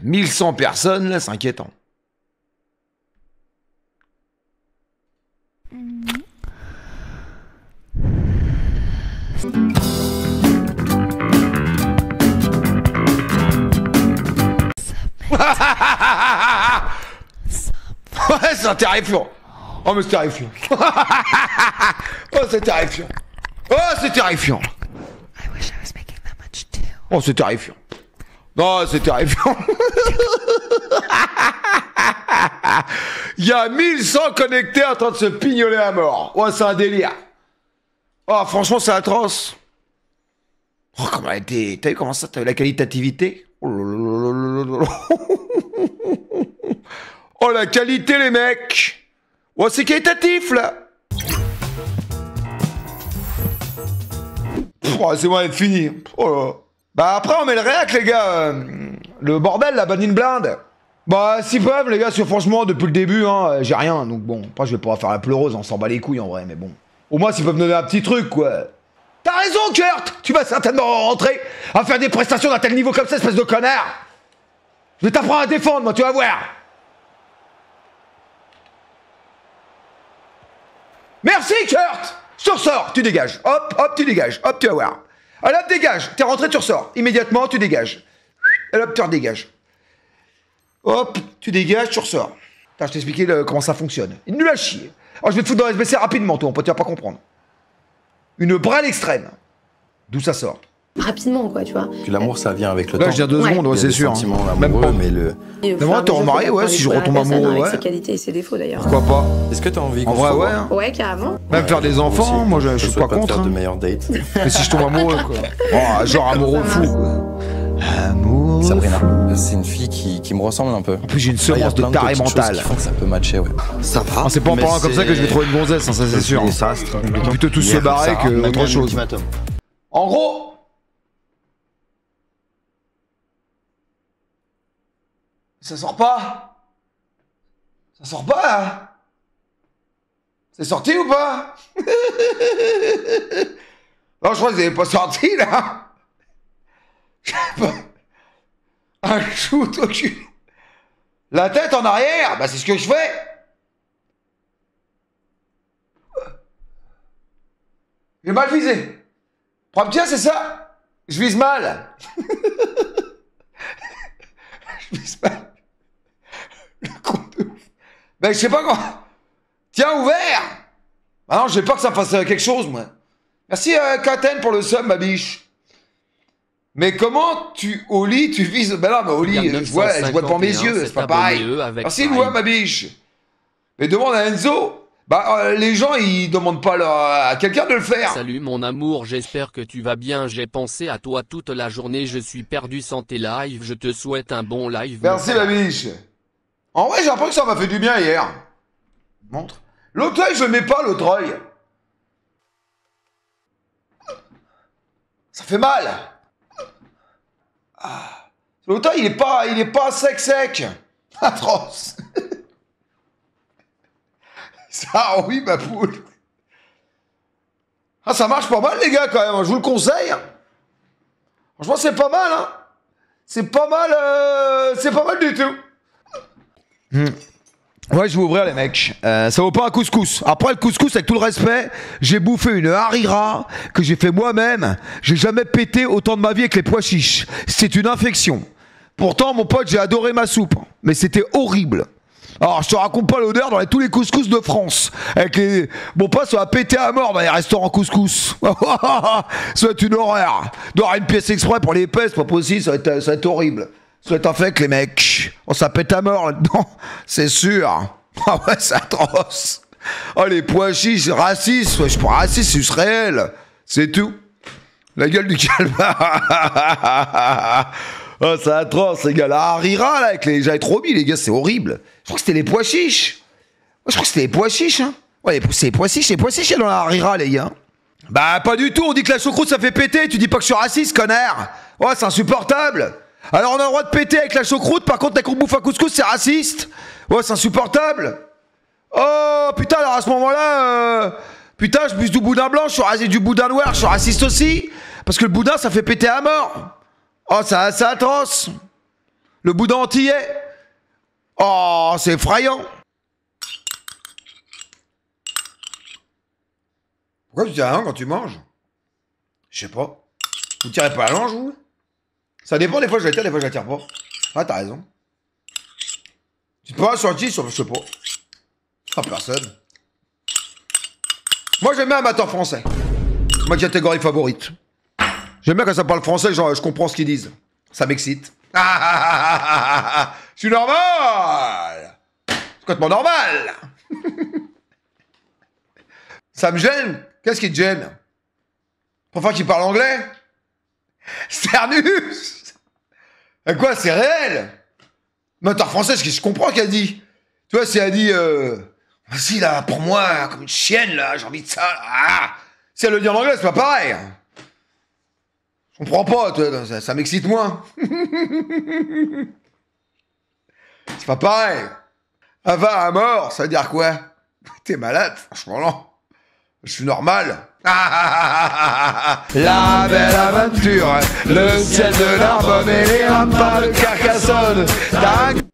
1100 personnes, là, c'est inquiétant. Ouais, c'est terrifiant. Oh, mais c'est terrifiant. Oh, c'est terrifiant. Oh, c'est terrifiant. Oh, c'est terrifiant. Non, c'est terrifiant. Il y a 1100 connectés en train de se pignoler à mort. Ouais, c'est un délire. Oh, franchement, c'est atroce. Oh, comment elle était... T'as vu comment ça, t'as vu la qualitativité? Oh, oh, la qualité, les mecs. Oh, c'est qualitatif, là. Oh, c'est bon, d'être fini. Oh là. Bah, après, on met le réac, les gars. Le bordel, la banine blinde. Bah, s'ils peuvent, les gars, parce que franchement, depuis le début, hein, j'ai rien. Donc bon, après, je vais pouvoir faire la pleureuse, on s'en bat les couilles, en vrai, mais bon. Au moins, s'ils peuvent me donner un petit truc, quoi. T'as raison, Kurt. Tu vas certainement rentrer à faire des prestations d'un tel niveau comme ça, espèce de connard. Je vais t'apprendre à défendre, moi, tu vas voir. Merci, Kurt. Je te ressors, tu dégages. Hop, hop, tu dégages. Hop, tu vas voir. Allez, hop, dégage. T'es rentré, tu ressors. Immédiatement, tu dégages. Allez, hop, tu redégages. Hop, tu dégages, tu ressors. Putain, je t'ai expliqué comment ça fonctionne. Il nous l'a chier. Alors, je vais te foutre dans SBC rapidement, toi, tu vas pas comprendre. Une brêle extrême. D'où ça sort. Rapidement, quoi, tu vois. Puis l'amour, ça vient avec le temps. Là, je viens 2 secondes, ouais, c'est sûr. Même pas, mais le... Moi, t'es remarié, ouais, si je retombe amoureux, ouais. Avec ses qualités et ses défauts, d'ailleurs. Pourquoi pas? Est-ce que t'as envie qu'on En vrai, se ouais. revoie? Hein. Ouais, carrément. Même faire des enfants, moi, je suis pas contre. Faire de Hein. meilleures dates. Mais si je tombe amoureux, quoi. Oh, genre amoureux fou, quoi. Amoureux. Sabrina, c'est une fille qui me ressemble un peu. En plus, j'ai une semence de taré mentale. Qui font que ça peut matcher, ouais. Ça va. Ah, c'est pas en parlant comme ça que je vais trouver une gonzesse, hein, ça c'est sûr. Ça, c'est Ils vont plutôt tous se barrer que autre chose. En gros, ça sort pas. Ça sort pas là. C'est sorti ou pas? Non, je crois que vous avez pas sorti là. Je sais pas. Un shoot au cul. La tête en arrière, bah c'est ce que je fais. J'ai mal visé. Prends tiens, c'est ça. Je vise mal. Je vise mal. Le con de ouf. Ben je sais pas quoi. Tiens, ouvert. Ah non, j'ai peur que ça fasse quelque chose, moi. Merci Katen pour le sub, ma biche. Mais comment au lit tu vises... Ben non, mais au lit, je vois devant mes yeux, c'est pas pareil. Merci, moi, ma biche. Mais demande à Enzo. Bah, les gens, ils demandent pas à quelqu'un de le faire. Salut mon amour, j'espère que tu vas bien. J'ai pensé à toi toute la journée, je suis perdu sans tes lives. Je te souhaite un bon live. Merci, ma biche. En vrai, j'ai l'impression que ça m'a fait du bien hier. Montre. L'autre œil, je le mets pas, l'autre œil. Ça fait mal. Ah. L'autre œil, il est pas sec. Atroce. Ça, oui, ma poule. Ah, ça marche pas mal, les gars, quand même. Je vous le conseille. Franchement, c'est pas mal, hein. C'est pas mal du tout. Ouais, je vais ouvrir, les mecs. Ça vaut pas un couscous. Après, le couscous, avec tout le respect, j'ai bouffé une harira que j'ai fait moi-même. J'ai jamais pété autant de ma vie avec les pois chiches. C'est une infection. Pourtant, mon pote, j'ai adoré ma soupe. Mais c'était horrible. Alors, je te raconte pas l'odeur dans tous les couscous de France. Avec les... Mon pote, ça va péter à mort dans les restaurants couscous. Ça va être une horreur. Il doit y avoir une pièce exprès pour les pèses, pas possible, ça va être horrible. Ça va être infect, les mecs. Oh, ça pète à mort là-dedans, c'est sûr. Ah ouais, c'est atroce. Oh, les pois chiches, racistes. Ouais, je suis pas raciste, c'est juste réel. C'est tout. La gueule du calva. Oh, c'est atroce, les gars. La harira, là, avec les... J'avais trop mis, les gars, c'est horrible. Je crois que c'était les pois chiches. Ouais, je crois que c'était les pois chiches, hein. Ouais, c'est les pois chiches. Les pois chiches, il y a dans la harira, les gars. Bah, pas du tout. On dit que la choucroute, ça fait péter. Tu dis pas que je suis raciste, connard. Ouais, c'est insupportable. Alors, on a le droit de péter avec la choucroute. Par contre, dès qu'on bouffe un couscous, c'est raciste. Ouais, c'est insupportable. Oh, putain, alors à ce moment-là... Putain, je buse du boudin blanc, je suis raciste, du boudin noir, je suis raciste aussi. Parce que le boudin, ça fait péter à mort. Oh, c'est atroce. Le boudin antillais. Oh, c'est effrayant. Pourquoi tu tires la langue quand tu manges? Je sais pas. Vous tirez pas la langue, vous? Ça dépend, des fois je la tire, des fois je la tire pas. Ah, t'as raison. Tu peux pas sortir sur, je sais pas. Ah, personne. Moi, j'aime bien amateur français. C'est ma catégorie favorite. J'aime bien quand ça parle français, genre, je comprends ce qu'ils disent. Ça m'excite. Je suis normal. C'est complètement normal. Ça me gêne. Qu'est-ce qui te gêne? Pour qu'il parle anglais? Sternus. Quoi, c'est réel? Amateur français, je comprends qu'elle dit. Tu vois, si elle dit... Vas-y, là, pour moi, comme une chienne, là, j'ai envie de ça. Ah, si elle le dit en anglais, c'est pas pareil. Je comprends pas, ça m'excite moins. C'est pas pareil. Ava à mort, ça veut dire quoi? T'es malade, franchement, non. Je suis normal. La belle aventure, le ciel de l'Arbonne et les rampas de Carcassonne.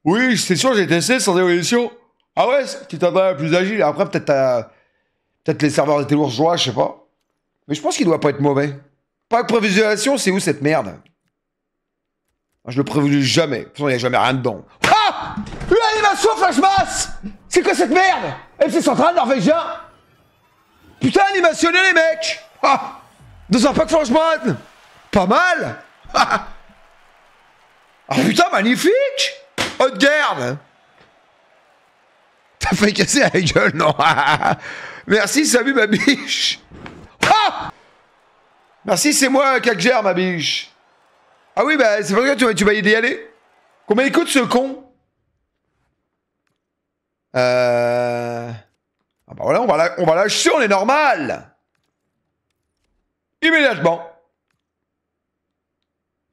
Oui, c'est sûr, j'ai testé sans évolution. Ah ouais, tu t'attendais à plus agile. Après, peut-être les serveurs étaient lourgeois, je sais pas. Mais je pense qu'il doit pas être mauvais. Pas de prévisualisation, c'est où cette merde? Je le prévisualise jamais. De toute façon, il n'y a jamais rien dedans. Ah! Une animation Flashbass! C'est quoi cette merde? FC Central norvégien? Putain, animationné les mecs! Ah! Dans un pack Flashman! Pas mal! Ah putain, magnifique! Haute garde! T'as fait casser la gueule, non? Merci, salut ma biche! Ah! Merci, c'est moi qui gère ma biche. Ah oui, bah c'est pour ça que tu vas y aller. Combien il coûte ce con? Ah bah voilà, on va l'acheter, on est normal. Immédiatement.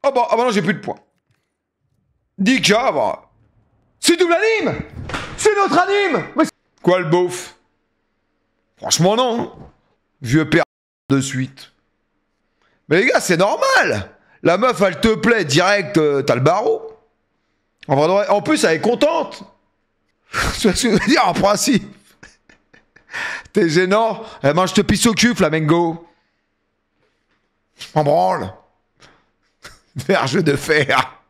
Ah bah non, j'ai plus de points. 10K, bah. C'est double anime. C'est notre anime. Mais quoi le beauf? Franchement non. Vieux père de suite. Mais les gars, c'est normal. La meuf, elle te plaît direct, t'as le barreau. En plus, elle est contente. Tu vois ce que je veux dire, en principe. T'es gênant. Eh ben, je te pisse au cul, Flamengo. En branle. Verge de fer.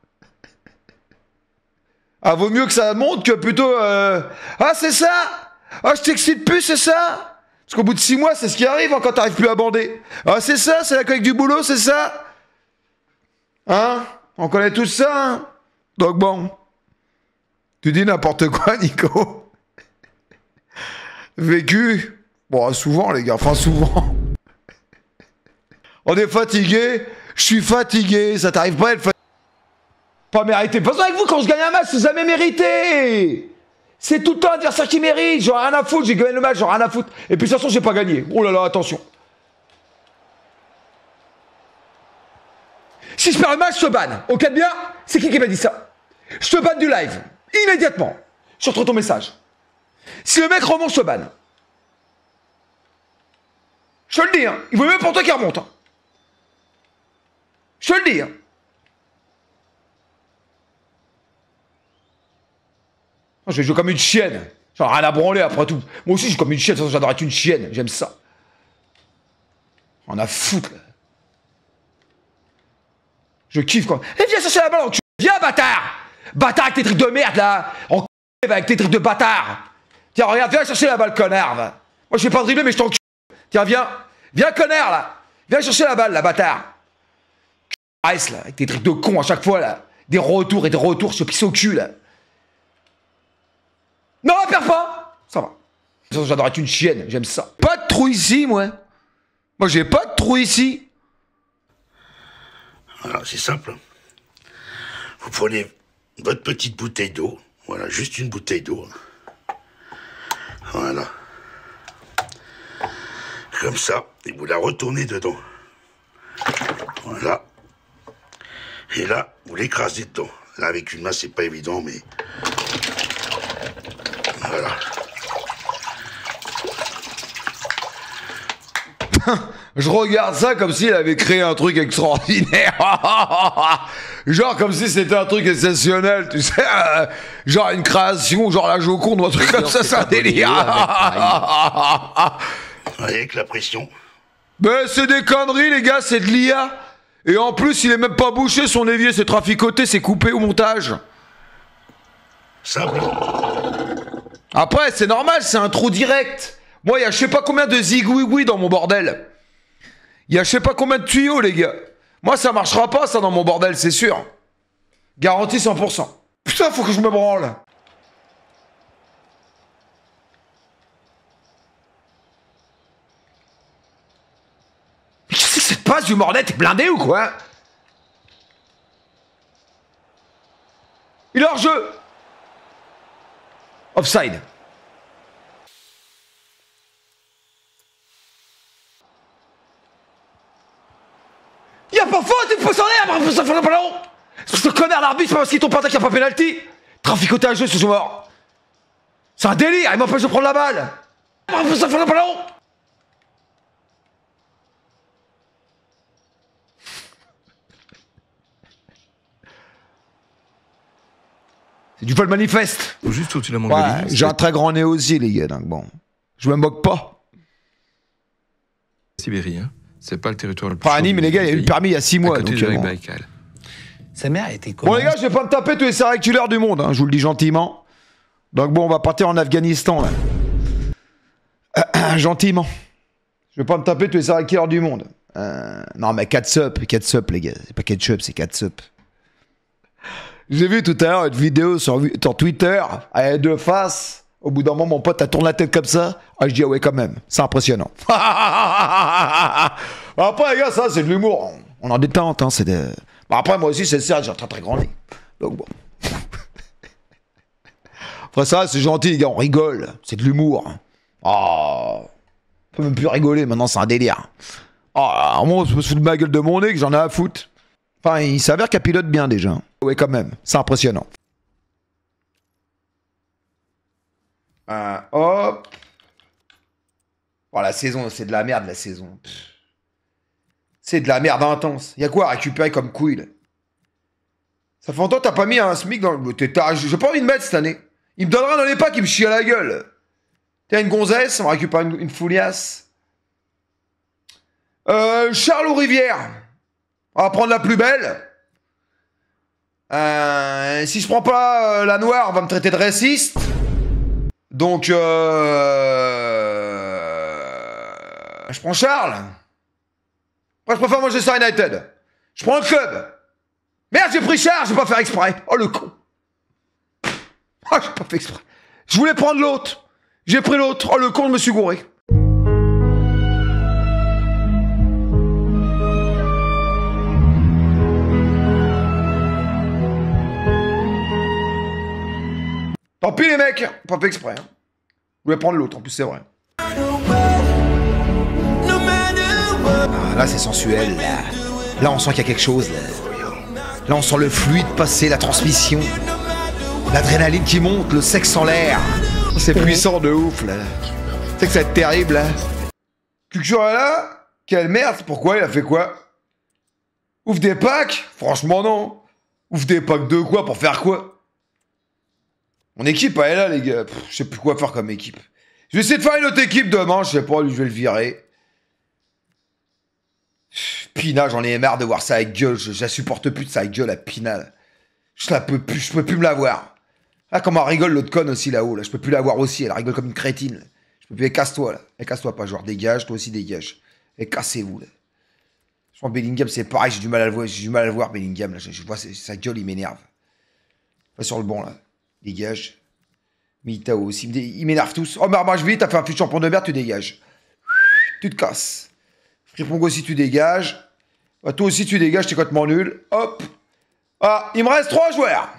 Ah, vaut mieux que ça monte que plutôt... Ah, c'est ça. Ah, je t'excite plus, c'est ça. Parce qu'au bout de 6 mois, c'est ce qui arrive quand t'arrives plus à bander. Ah, c'est ça, c'est la collecte du boulot, c'est ça. Hein? On connaît tous ça, hein? Donc bon. Tu dis n'importe quoi, Nico. Vécu. Bon, souvent, les gars, enfin souvent. On est fatigué. Je suis fatigué. Ça t'arrive pas à être fatigué? Pas mérité. De toute façon, avec vous, quand je gagne un match, c'est jamais mérité. C'est tout le temps l'adversaire qui mérite. J'en ai rien à foutre. J'ai gagné le match, j'en ai rien à foutre. Et puis de toute façon, j'ai pas gagné. Oh là là, attention. Si je perds le match, je te banne. Ok, bien? C'est qui m'a dit ça? Je te banne du live. Immédiatement. Je retrouve ton message. Si le mec remonte, je te banne. Je te le dis, hein. Il vaut mieux pour toi qu'il remonte. Hein. Je te le dis, hein. Je vais jouer comme une chienne. J'en ai rien à branler après tout. Moi aussi, je suis comme une chienne. J'adore être une chienne. J'aime ça. On a foutre, là. Je kiffe quand... Eh, viens chercher la balle en cul. Viens, bâtard. Bâtard avec tes trucs de merde, là. En cul, avec tes trucs de bâtard. Tiens, regarde, viens chercher la balle, connard, va. Moi, je vais pas dribbler, mais je t'en cul. Tiens, viens. Viens, connard, là. Viens chercher la balle, là, bâtard. Reste, là, avec tes trucs de con à chaque fois, là. Des retours et des retours, je te pisse au cul, là. Non, perds pas. Ça va. J'adore être une chienne, j'aime ça. Pas de trou ici, moi. Moi, j'ai pas de trou ici. Voilà, c'est simple. Vous prenez votre petite bouteille d'eau. Voilà, juste une bouteille d'eau. Voilà. Comme ça. Et vous la retournez dedans. Voilà. Et là, vous l'écrasez dedans. Là, avec une main, c'est pas évident, mais... Voilà. Je regarde ça comme s'il avait créé un truc extraordinaire. Genre comme si c'était un truc exceptionnel, tu sais, genre une création, genre la Joconde ou un truc comme ça, c'est un délire. Avec la pression. Mais c'est des conneries, les gars, c'est de l'IA. Et en plus, il est même pas bouché, son évier, c'est traficoté, c'est coupé au montage. Ça, oui. Après, c'est normal, c'est un trou direct. Moi, il y a je sais pas combien de zigouigoui dans mon bordel. Il y a je sais pas combien de tuyaux, les gars. Moi, ça marchera pas, ça, dans mon bordel, c'est sûr. Garantie 100%. Putain, faut que je me branle. Mais qu'est-ce que c'est cette passe du Mordet? T'es blindé ou quoi? Il est hors jeu. Offside. Y'a pas faute, il pousse en l'air, il pousse en ballon. Ce connard d'arbitre, c'est pas parce qu'il tombe pas qu'il n'y a pas pénalty. Traficoté à jeu, ce joueur. C'est un délire, il m'empêche de prendre la balle. Il pousse en ballon. C'est du vol manifeste. Juste au-dessus de la Mongolie. Ouais, j'ai un très grand nez aussi, les gars, donc bon. Je me moque pas. Sibérie, hein. C'est pas le territoire le plus. Enfin, Nîmes, mais les gars, il y a eu le permis il y a 6 mois. À côté Donc, du lac bon. Baïkal. Sa mère était comment? Bon, les gars, je vais pas me taper tous les sériculaires du monde, hein, je vous le dis gentiment. Donc bon, on va partir en Afghanistan, là. Gentiment. Je vais pas me taper tous les sériculaires du monde. Non, mais catsup, les gars. C'est pas ketchup, c'est catsup. J'ai vu tout à l'heure une vidéo sur Twitter, avec deux faces. Au bout d'un moment, mon pote a tourné la tête comme ça. Ah, je dis, ah ouais, quand même, c'est impressionnant. Après, les gars, ça, c'est de l'humour. On en détente, hein, c'est de... Bon, après, moi aussi, c'est ça, j'ai un très très grand nez. Donc bon. Après ça, c'est gentil, les gars, on rigole. C'est de l'humour. Oh. On peut même plus rigoler, maintenant, c'est un délire. Oh, moi, on se fout de ma gueule de mon nez, que j'en ai à foutre. Enfin, il s'avère qu'elle pilote bien, déjà. Ouais, quand même, c'est impressionnant. Hop. Oh, la saison, c'est de la merde, la saison. C'est de la merde intense. Y'a quoi à récupérer comme couille, là? Ça fait longtemps que t'as pas mis un SMIC dans le... J'ai pas envie de mettre cette année. Il me donnera dans les pas qui me chie à la gueule. T'as une gonzesse, on va récupérer une fouliasse. Charles ou Rivière. On va prendre la plus belle. Si je prends pas la noire, on va me traiter de raciste. Donc, je prends Charles. Moi, je préfère Manchester United. Je prends le club. Merde, j'ai pris Charles, je vais pas faire exprès. Oh, le con. Oh, j'ai pas fait exprès. Je voulais prendre l'autre. J'ai pris l'autre. Oh, le con, je me suis gouré. Tant pis, les mecs. Pas fait exprès. Hein. Je voulais prendre l'autre, en plus, c'est vrai. Ah, là, c'est sensuel, là. Là, on sent qu'il y a quelque chose, là. Là, on sent le fluide passer, la transmission. L'adrénaline qui monte, le sexe en l'air. C'est puissant de ouf, là. Tu sais que ça va être terrible, là. Culturella, quelle merde. Pourquoi? Il a fait quoi? Ouvre des packs? Franchement, non. Ouvre des packs de quoi? Pour faire quoi? Mon équipe, elle est là, les gars. Pff, je sais plus quoi faire comme équipe. Je vais essayer de faire une autre équipe demain. Je sais pas, lui, je vais le virer. Pina, j'en ai marre de voir ça avec gueule. Je la supporte plus de ça avec gueule, la Pina. Là. Je peux plus me la voir. Là, comment elle rigole l'autre conne aussi là-haut. Là. Je peux plus la voir aussi. Elle rigole comme une crétine. Là. Je peux plus. Casse-toi là. Casse-toi pas, genre dégage. Toi aussi dégage. Et cassez-vous là. Je pense Bellingham, c'est pareil. J'ai du mal à le voir. J'ai du mal à le voir, Bellingham. Là. Je vois sa gueule, il m'énerve. Pas sur le banc là. Dégage. Militao aussi. Ils m'énervent tous. Oh, Marmachvili, t'as fait un fut champion de merde, tu dégages. Tu te casses. Fripongo aussi, tu dégages. Bah, toi aussi, tu dégages, t'es complètement nul. Hop. Ah, il me reste 3 joueurs.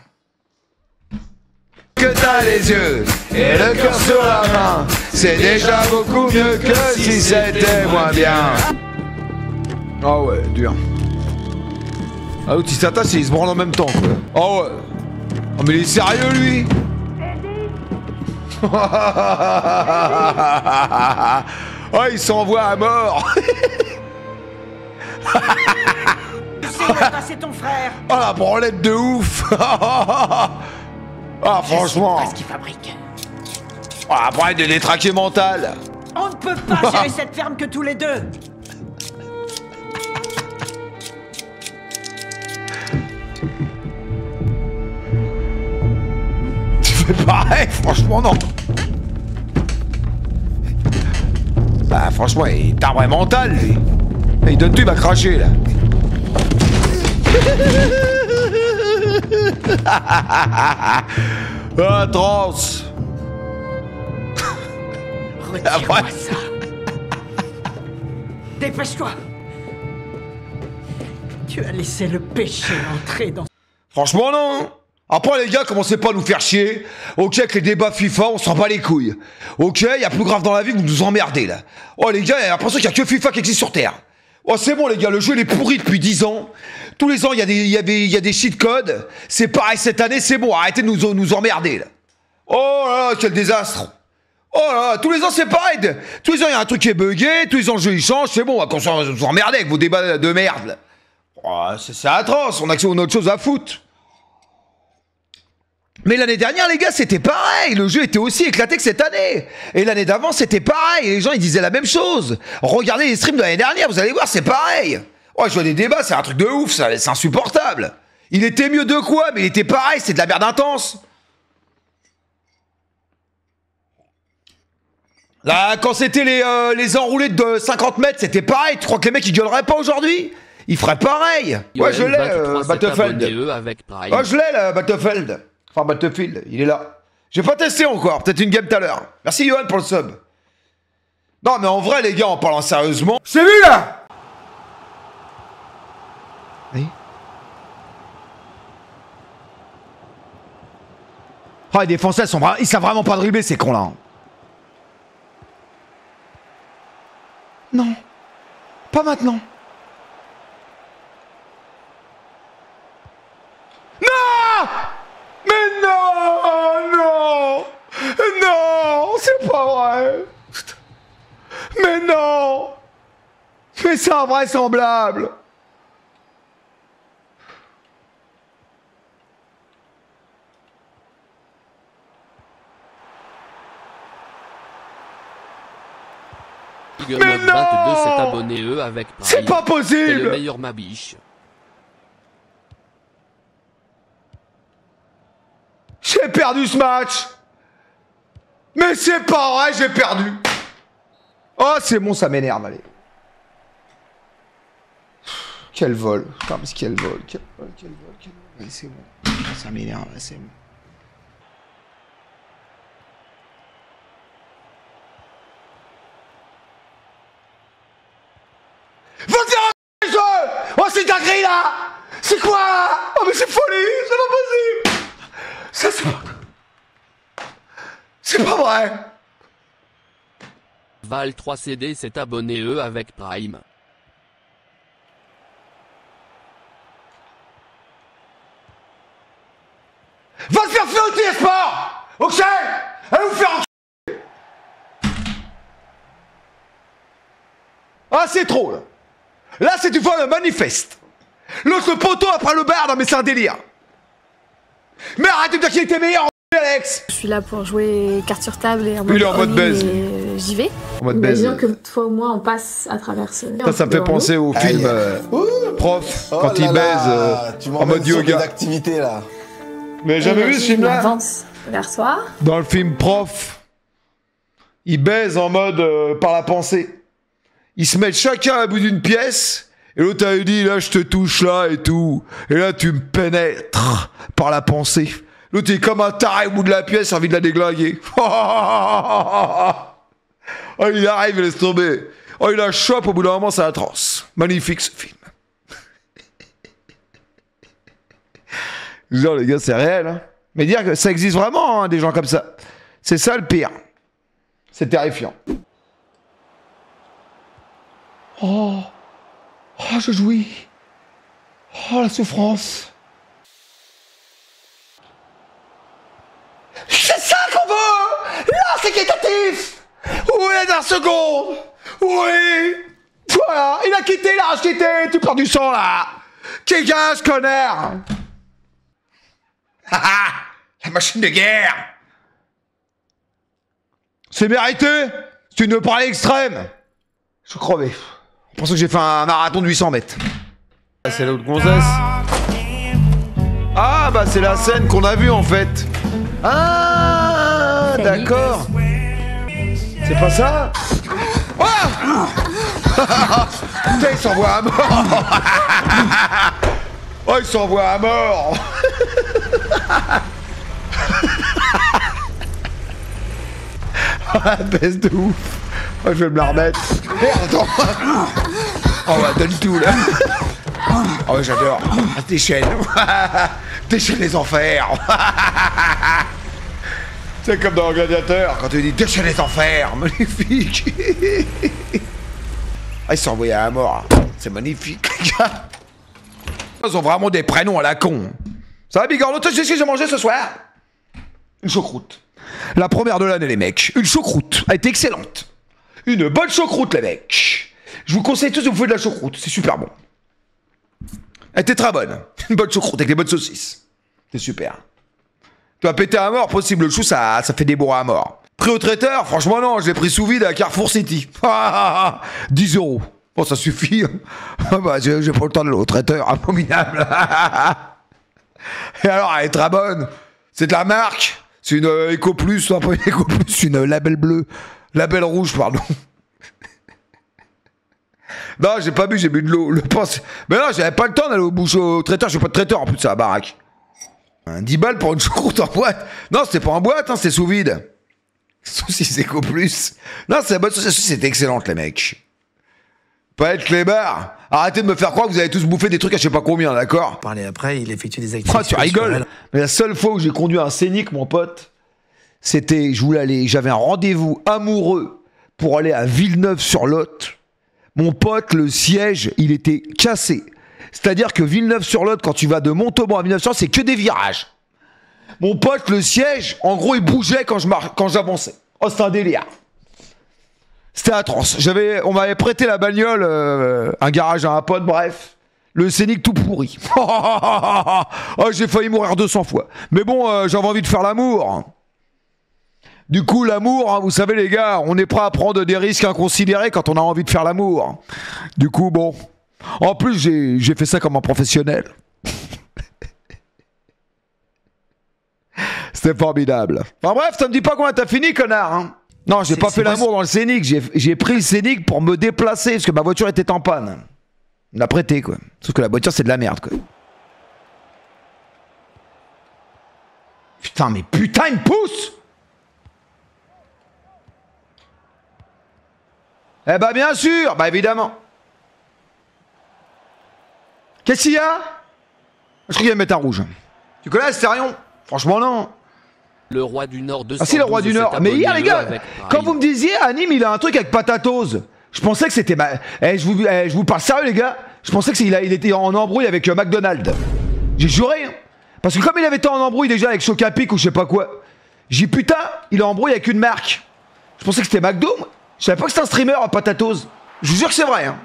Que t'as les yeux et le cœur sur la main. C'est déjà beaucoup mieux que si c'était moins bien. Ah ouais, dur. Ah, l'autre, il s'attache et il se branle en même temps, quoi. Ah ouais. Oh, mais il est sérieux, lui. Oh, il s'envoie à mort. où est passé ton frère? Oh la branlette de ouf. Ah franchement. Qu'est-ce qu'il fabrique? Oh la branlette de détraqué mental. On ne peut pas gérer cette ferme que tous les deux. Tu fais pareil, franchement non. Bah franchement, il est arbre mental lui. Il donne tout, il va cracher là. Ah, trans. Retire-moi ça. Dépêche-toi. Tu as laissé le péché entrer dans... Franchement non. Après les gars, commencez pas à nous faire chier. Ok, avec les débats FIFA, on s'en bat les couilles. Ok, y a plus grave dans la vie, vous nous emmerdez là. Oh les gars, y a l'impression qu'il y a que FIFA qui existe sur Terre. Oh c'est bon les gars, le jeu il est pourri depuis 10 ans. Tous les ans il y a des cheat codes. C'est pareil cette année, c'est bon, arrêtez de nous emmerder là. Oh là là, quel désastre. Oh là là, tous les ans c'est pareil. Tous les ans il y a un truc qui est bugué, tous les ans le jeu il change, c'est bon, on va nous emmerder avec vos débats de merde là. Oh, c'est atroce, on a autre chose à foutre. Mais l'année dernière, les gars, c'était pareil. Le jeu était aussi éclaté que cette année. Et l'année d'avant, c'était pareil. Et les gens, ils disaient la même chose. Regardez les streams de l'année dernière, vous allez voir, c'est pareil. Oh, je vois des débats, c'est un truc de ouf, ça, c'est insupportable. Il était mieux de quoi? Mais il était pareil, c'est de la merde intense. Là, quand c'était les enroulés de 50 mètres, c'était pareil. Tu crois que les mecs, ils gueuleraient pas aujourd'hui? Ils feraient pareil. Ouais, je l'ai, Battlefield. Ouais, je l'ai, là, Battlefield. Enfin, Battlefield, il est là. J'ai pas testé encore, peut-être une game tout à l'heure. Merci Johan pour le sub. Non mais en vrai les gars, en parlant sérieusement... C'est vu là. Oui. Oh les défenseurs, ils savent vraiment pas dribbler ces cons là. Non. Pas maintenant. Non. Mais non, non, non, c'est pas vrai. Mais non, mais c'est invraisemblable. Mais non, 22 s'est abonné avec Prime. C'est pas possible. C'est le meilleur ma biche. J'ai perdu ce match. Mais c'est pas vrai, j'ai perdu. Oh, c'est bon, ça m'énerve, allez. Quel vol. Putain, mais quel vol, quel vol, quel vol, quel vol. Allez, c'est bon. Ça m'énerve, c'est bon. Va te faire un... Oh, c'est dinguerie, là. C'est quoi, là? Oh, mais c'est folie, c'est pas possible. Ça, c'est pas vrai. Val 3 CD s'est abonné avec Prime. Va te faire foutre, sport. Ok. Allez vous faire enculer. Ah, c'est trop, là. Là, c'est une fois le manifeste. L'autre poteau après le bar, non mais c'est un délire. Mais arrête de dire qu'il était meilleur, Alex. Je suis là pour jouer carte sur table et en Il est en mode baise. J'y vais. En mode baise. Imagine que toi ou moi on passe à travers ce... Ça me fait penser au film Prof, quand il baise en mode yoga. D'activité là. Mais jamais vu ce film-là? Avance vers soi. Dans le film Prof, ils baisent en mode par la pensée. Ils se mettent chacun à bout d'une pièce, et l'autre a dit, là je te touche là et tout, et là tu me pénètres par la pensée. L'autre est comme un taré au bout de la pièce, a envie de la déglinguer. Oh, il arrive, il laisse tomber. Oh, il la chope, au bout d'un moment, c'est atroce. Magnifique ce film. Genre, les gars, c'est réel. Hein. Mais dire que ça existe vraiment, hein, des gens comme ça. C'est ça le pire. C'est terrifiant. Oh. Oh, je jouis. Oh, la souffrance. C'est ça qu'on veut. Là, c'est qualitatif. Oui, dans seconde. Oui. Voilà, il a quitté, il a quitté. Tu perds du sang, là. Qui gage, connard? La machine de guerre. C'est mérité. C'est une parler extrême. Je suis crevé. Je pense que j'ai fait un marathon de 800 mètres. C'est l'autre gonzesse. Ah bah c'est la scène qu'on a vue en fait. Ah d'accord. C'est pas ça? Oh putain, il s'envoie à mort. Oh, il s'envoie à mort. Oh, la baisse de ouf. Oh, je vais me la remettre. Merde, attends. Oh, bah, donne tout, là. Oh, j'adore. Déchaîne. Déchaîne les enfers. C'est comme dans Gladiateur, quand tu dis déchaîne les enfers. Magnifique. Ah, ils sont envoyés à la mort. C'est magnifique, les gars. Ils ont vraiment des prénoms à la con. Ça va, Bigorneau? Tu sais ce que j'ai mangé ce soir? Une choucroute. La première de l'année, les mecs. Une choucroute. Elle était excellente. Une bonne choucroute, les mecs. Je vous conseille tous de vous faire de la choucroute. C'est super bon. Elle était très bonne. Une bonne choucroute avec des bonnes saucisses. C'est super. Tu vas péter à mort, possible. Le chou, ça fait des bourras à mort. Prix au traiteur? Franchement, non. Je l'ai pris sous vide à Carrefour City. 10 €. Bon, ça suffit. Bah, j'ai pas le temps de aller au traiteur. Abominable. Et alors, elle est très bonne. C'est de la marque. C'est une Eco Plus, un peu une Eco Plus, une label bleu. Label rouge, pardon. Non, j'ai pas bu, j'ai bu de l'eau. Mais non, j'avais pas le temps d'aller au traiteur. J'ai pas de traiteur en plus, c'est la baraque. 10 balles pour une choucroute en boîte. Non, c'était pas en boîte, hein, c'était sous vide. Saucisse Eco Plus. Non, c'est la bonne saucisse, c'était excellente, les mecs. Pas être clébard. Arrêtez de me faire croire que vous avez tous bouffé des trucs à je sais pas combien, d'accord? Parler après, il effectue des activités. Ah, tu rigoles. Mais la seule fois où j'ai conduit un Scénic, mon pote, c'était, je voulais aller, j'avais un rendez-vous amoureux pour aller à Villeneuve-sur-Lot. Mon pote, le siège, il était cassé. C'est-à-dire que Villeneuve-sur-Lot, quand tu vas de Montauban à Villeneuve-sur-Lot, c'est que des virages. Mon pote, le siège, en gros, il bougeait quand j'avançais. Oh, c'était un délire. C'était atroce. On m'avait prêté la bagnole, un garage à un pote, bref. Le Scénic tout pourri. Oh, j'ai failli mourir 200 fois. Mais bon, j'avais envie de faire l'amour. Du coup, l'amour, hein, vous savez les gars, on est prêt à prendre des risques inconsidérés quand on a envie de faire l'amour. Du coup, bon. En plus, j'ai fait ça comme un professionnel. C'était formidable. Enfin bref, ça me dit pas comment t'as fini, connard, hein. Non, j'ai pas fait l'amour dans le Scénic. J'ai pris le Scénic pour me déplacer parce que ma voiture était en panne. On l'a prêté, quoi. Sauf que la voiture, c'est de la merde, quoi. Putain, mais putain, il me pousse! Eh bah, bien sûr! Bah, évidemment. Qu'est-ce qu'il y a? Je crois qu'il va mettre un rouge. Tu connais Astérion? Franchement, non. Le roi du Nord de Ah si, le roi du Nord. Mais hier, les gars, quand vous me disiez, à Nîmes, il a un truc avec Patatose. Je pensais que c'était... je vous parle sérieux, les gars. Je pensais qu'il était en embrouille avec McDonald's. J'ai juré. Hein. Parce que comme il avait été en embrouille déjà avec Chocapic ou je sais pas quoi, j'ai dit putain, il est en embrouille avec une marque. Je pensais que c'était McDo. Moi. Je savais pas que c'était un streamer à Patatose. Je vous jure que c'est vrai. Hein.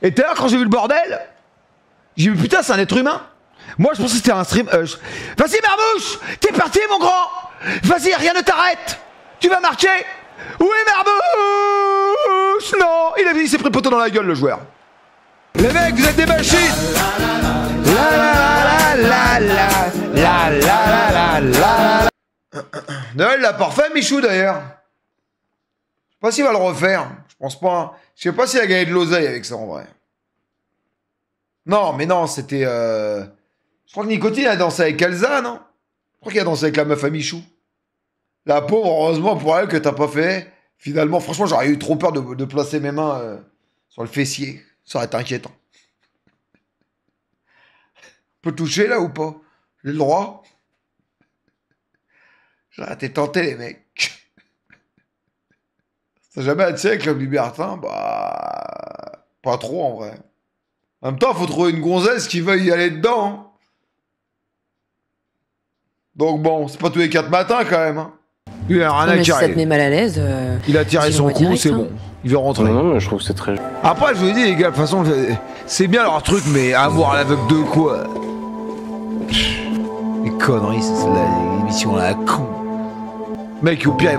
Et tout à l'heure, quand j'ai vu le bordel, j'ai dit putain, c'est un être humain. Moi, je pensais que c'était un stream. Vas-y, Marmouche, t'es parti, mon grand. Vas-y, rien ne t'arrête. Tu vas marquer. Oui, Marmouche. Non, il s'est pris le poteau dans la gueule, le joueur. Les mecs, vous êtes des machines. La la la la la la la la la. Noël l'a parfait, Michou, d'ailleurs. Je sais pas s'il va le refaire. Je pense pas. Je sais pas s'il a gagné de l'oseille avec ça, en vrai. Non, mais non, c'était... Je crois que Nicotine a dansé avec Elsa, non? Je crois qu'il a dansé avec la meuf à Michou. La pauvre, heureusement pour elle que t'as pas fait. Finalement, franchement, j'aurais eu trop peur de placer mes mains sur le fessier. Ça aurait été inquiétant. On peut toucher là ou pas? J'ai le droit? J'aurais été tenté, les mecs. Ça n'a jamais attiré avec l'homme libertin? Bah... Pas trop, en vrai. En même temps, faut trouver une gonzesse qui veuille y aller dedans. Hein. Donc bon, c'est pas tous les 4 matins quand même. Hein. Il a rien à Si ça carrer. te met mal à l'aise. Il a tiré son coup, c'est hein. bon. Il veut rentrer. Non, mais je trouve que c'est très... Après, je vous dis, les gars, de toute façon, c'est bien leur truc, mais avoir à l'aveugle de quoi? Les conneries, c'est l'émission à la con. Mec, au pire,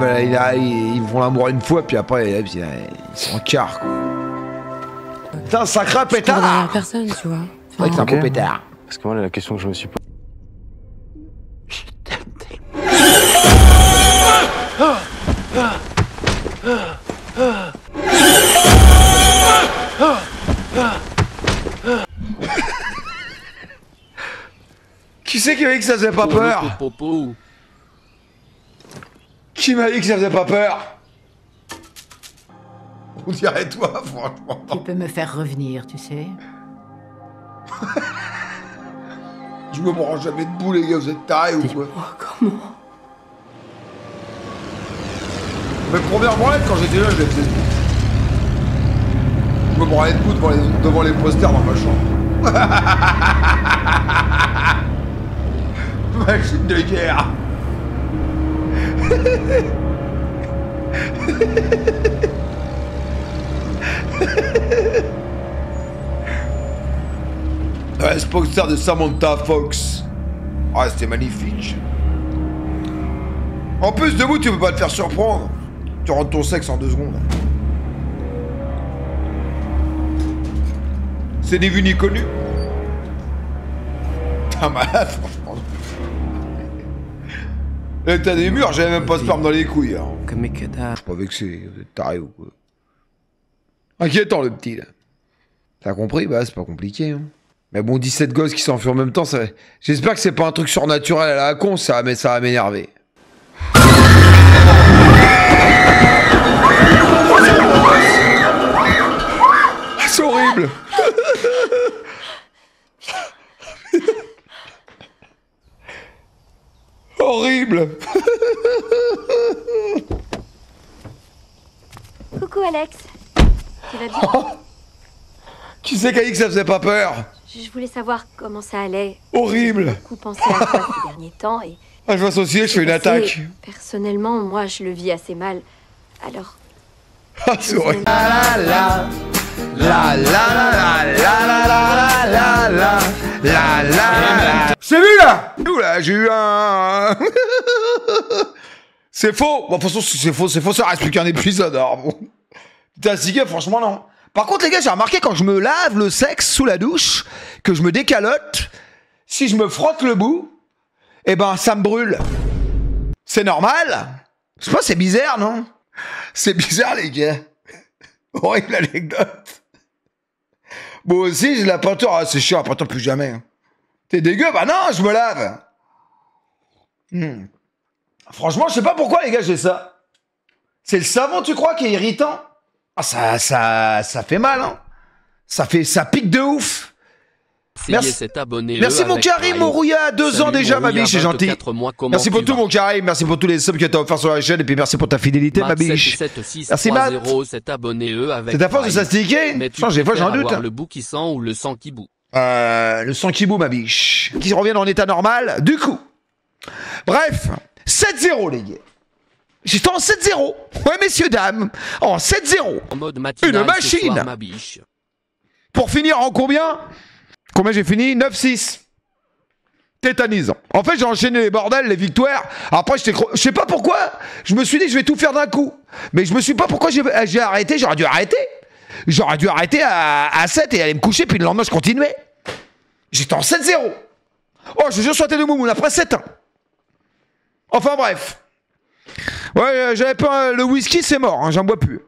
ils font l'amour une fois, puis après, ils sont en quart, quoi. Putain, sacré pétard! Derrière personne, tu vois. C'est vrai que c'est un beau pétard. Parce que moi, la question que je me suis posée... Qui c'est qui m'a dit que ça faisait pas peur? Qui m'a dit que ça faisait pas peur? On dirait toi, franchement. Tu peux me faire revenir, tu sais. Je me branche jamais debout, les gars, vous êtes tarés ou quoi? Oh, comment? Mais première branlette, quand j'étais là, je l'ai fait. Je me branlais debout devant les posters dans ma chambre. Machine de guerre. Ouais, ce poster de Samantha Fox. Ah, c'était magnifique. En plus, debout, tu peux pas te faire surprendre. Tu rentres ton sexe en 2 secondes. C'est ni vu ni connu. T'es malade, franchement. T'as des murs, j'avais même pas de sperme dans les couilles. Hein. Je suis pas vexé, vous êtes taré ou quoi. Inquiétant, le petit, là. T'as compris? Bah, c'est pas compliqué, hein. Mais bon, 17 gosses qui s'enfuient en même temps, ça... J'espère que c'est pas un truc surnaturel à la con, ça va m'énerver. C'est horrible. Horrible. Coucou Alex. Tu vas bien? Qui c'est qui a dit que ça faisait pas peur? Je voulais savoir comment ça allait. Horrible. J'ai beaucoup pensé à toi ces derniers temps et... Ah, je m'associe, je fais une attaque. Personnellement, moi, je le vis assez mal. Alors... Ah, c'est vrai. La la la la la la la la la. C'est vu là? Oula, j'ai eu un... C'est faux. Bon, de toute façon, c'est faux, ça reste plus qu'un épisode. Alors bon. T'es assigné, franchement, non. Par contre, les gars, j'ai remarqué quand je me lave le sexe sous la douche, que je me décalote, si je me frotte le bout, eh ben, ça me brûle. C'est normal? Je sais pas, c'est bizarre, non? C'est bizarre, les gars. Horrible anecdote. Bon, aussi, j'ai la peinture. Ah, c'est chiant, la peinture plus jamais. Hein. T'es dégueu? Bah non, je me lave. Franchement, je sais pas pourquoi, les gars, j'ai ça. C'est le savon, tu crois, qui est irritant? Ah, ça fait mal, hein. Ça pique de ouf. Merci, merci mon Karim Mourouya, 2 ans déjà, ma biche, c'est gentil. Merci pour tout, mon Karim, merci pour tous les subs que t'as offert sur la chaîne, et puis merci pour ta fidélité, ma biche. Merci, Matt. C'est ta force de s'astiquer? Des fois, j'en doute. Le bout qui sent ou le sang qui bout. Le sang qui bout, ma biche. Qui revient en état normal, du coup. Bref, 7-0, les gars. J'étais en 7-0. Ouais, messieurs, dames. En 7-0. En mode matinal, une machine. Soir, ma biche. Pour finir en combien? Combien j'ai fini? 9-6. Tétanisant. En fait, j'ai enchaîné les bordels, les victoires. Après, je sais pas pourquoi. Je me suis dit, je vais tout faire d'un coup. Mais je me suis pas pourquoi j'ai arrêté. J'aurais dû arrêter. J'aurais dû arrêter à 7 et aller me coucher. Puis le lendemain, je continuais. J'étais en 7-0. Oh, je jure sur la tête de Moumoun après 7 ans. Enfin, bref. Ouais, j'avais pas... Le whisky, c'est mort. Hein, j'en bois plus.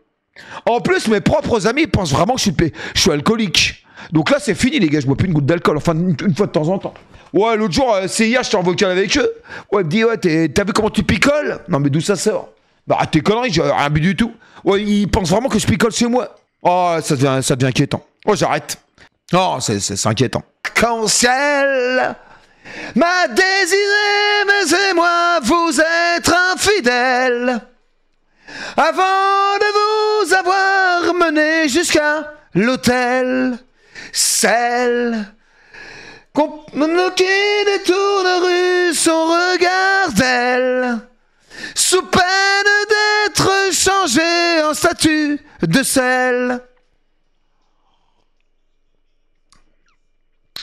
En plus, mes propres amis pensent vraiment que je suis alcoolique. Donc là, c'est fini, les gars. Je bois plus une goutte d'alcool. Enfin, une fois de temps en temps. Ouais, l'autre jour, c'est hier, j'étais en vocal avec eux. Ouais, ils me disent, ouais, t'as vu comment tu picoles? Non, mais d'où ça sort? Bah, tes conneries, j'ai rien bu du tout. Ouais, ils pensent vraiment que je picole chez moi. Oh, ça devient inquiétant. Oh, j'arrête. Oh, c'est inquiétant. Cancel m'a désiré, mais c'est moi, vous êtes infidèle. Avant de vous avoir mené jusqu'à l'hôtel, celle qui détourne rue son regard d'elle, sous peine d'être changée en statue de sel.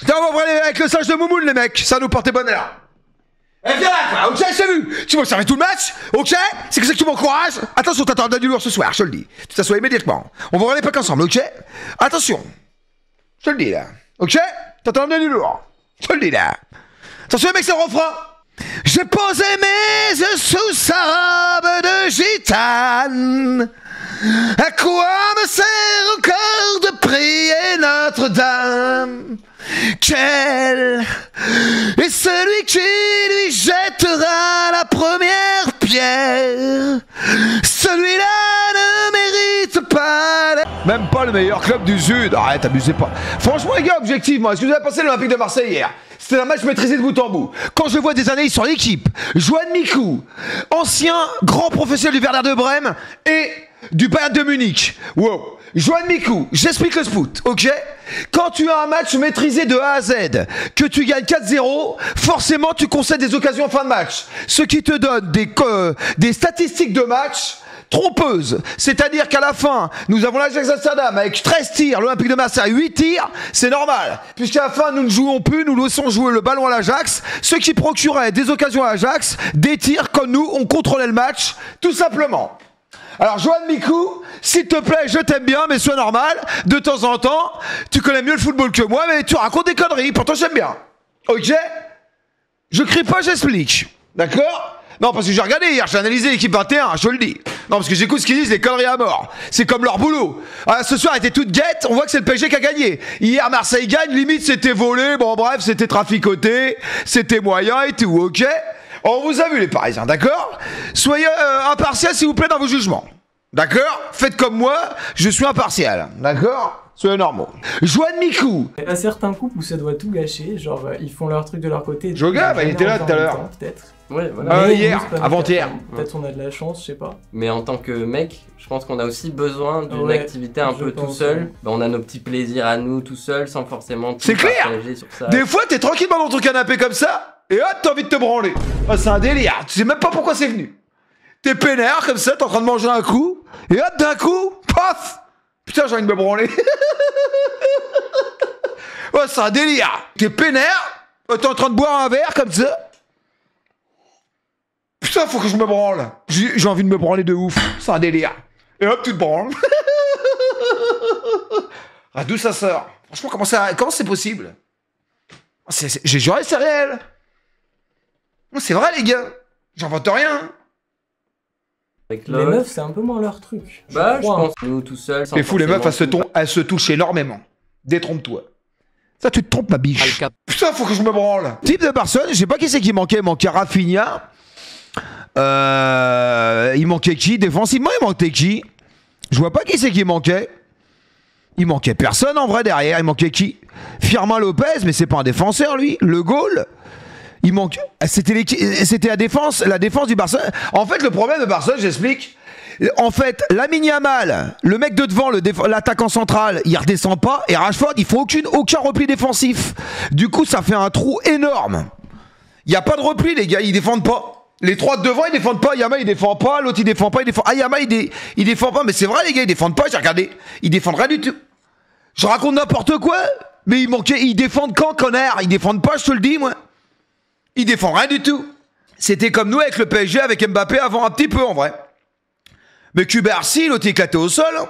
Tiens, on va voir avec le singe de Moumoun, les mecs. Ça va nous porter bonheur. Eh, viens là, quoi. Ok, je t'ai vu. Tu m'as servi tout le match. Ok. C'est que ça que tu m'encourages. Attention, t'attends du lourd ce soir, je te le dis. Tu t'assois immédiatement. On va voir les packs ensemble, ok. Attention. Je te le dis, là. Ok. T'attends du lourd. Je te le dis, là. Attention, mec, c'est le refrain. J'ai posé mes yeux sous sa robe de gitane. À quoi me sert encore de prier Notre-Dame? Quel est celui qui lui jettera la première pierre? Celui-là ne mérite pas. Même pas le meilleur club du Sud. Arrête, abusez pas. Franchement, les gars, objectivement, est-ce que vous avez pensé à l'Olympique de Marseille hier? C'était un match maîtrisé de bout en bout. Quand je vois des analyses sur l'équipe, Johan Mikou, ancien grand professionnel du Werder de Brême et du Bayern de Munich. Wow. Johan Mikou, j'explique le spout, ok? Quand tu as un match maîtrisé de A à Z, que tu gagnes 4-0, forcément tu concèdes des occasions en fin de match. Ce qui te donne des statistiques de match trompeuses. C'est-à-dire qu'à la fin, nous avons l'Ajax Amsterdam avec 13 tirs, l'Olympique de Marseille 8 tirs, c'est normal. Puisqu'à la fin, nous ne jouons plus, nous laissons jouer le ballon à l'Ajax, ce qui procurait des occasions à l'Ajax, des tirs comme nous, on contrôlait le match, tout simplement. Alors Johan Mikou, s'il te plaît, je t'aime bien, mais sois normal, de temps en temps, tu connais mieux le football que moi, mais tu racontes des conneries, pourtant j'aime bien. Ok? Je crie pas, j'explique. D'accord? Non, parce que j'ai regardé hier, j'ai analysé l'équipe 21, je te le dis. Non, parce que j'écoute ce qu'ils disent, les conneries à mort. C'est comme leur boulot. Ah, ce soir, elle était toute guette, on voit que c'est le PSG qui a gagné. Hier, Marseille gagne, limite c'était volé, bon bref, c'était traficoté, c'était moyen et tout, ok? On vous a vu les Parisiens, d'accord? Soyez impartial s'il vous plaît dans vos jugements. D'accord? Faites comme moi, je suis impartial. D'accord? Soyez normaux. Johan Mikou. À certains couples où ça doit tout gâcher, genre ils font leur truc de leur côté. Joga, bah, il était là tout à l'heure. Peut-être. Ouais, voilà. Hier, avant-hier. Peut-être on a de la chance, je sais pas. Mais en tant que mec, je pense qu'on a aussi besoin d'une activité un peu tout seul. Bah, on a nos petits plaisirs à nous tout seul sans forcément tout partager sur ça. Des fois, t'es tranquillement dans ton canapé comme ça, et hop, t'as envie de te branler. Oh, c'est un délire. Tu sais même pas pourquoi c'est venu. T'es peinard comme ça, t'es en train de manger un coup, et hop, d'un coup, paf! Putain, j'ai envie de me branler. Oh, c'est un délire. T'es peinard, t'es en train de boire un verre comme ça. Putain, faut que je me branle. J'ai envie de me branler de ouf. C'est un délire. Et hop, tu te branles. Ah, d'où ça sort? Franchement, comment c'est possible? J'ai juré, c'est réel. C'est vrai, les gars. J'invente rien. Les meufs, c'est un peu moins leur truc. Bah, je pense nous tout seuls. C'est fou, les meufs, elles se touchent énormément. Détrompe-toi. Ça, tu te trompes, ma biche. Putain, faut que je me branle. Type de personne, je sais pas qui c'est qui manquait. Il manquait Rafinha. Il manquait qui? Défensivement, il manquait qui? Je vois pas qui c'est qui manquait. Il manquait personne en vrai derrière. Il manquait qui? Firmin Lopez, mais c'est pas un défenseur lui. Le goal. Il manque. C'était la défense du Barcelone. En fait, le problème de Barcelone, j'explique. En fait, Lamine Yamal, le mec de devant, l'attaquant central, il redescend pas. Et Rashford, il faut aucun repli défensif. Du coup, ça fait un trou énorme. Il y a pas de repli, les gars. Ils défendent pas. Les trois de devant, ils défendent pas. Yamal, il défend pas. L'autre, il défend pas. Ah, Yamal, il défend pas. Mais c'est vrai, les gars, ils défendent pas. J'ai regardé. Ils défendent rien du tout. Je raconte n'importe quoi. Mais ils défendent quand, connard? Ils défendent pas, je te le dis, moi. Ils défendent rien du tout. C'était comme nous avec le PSG, avec Mbappé avant un petit peu, en vrai. Mais Cubarsí, l'autre est éclaté au sol. Hein.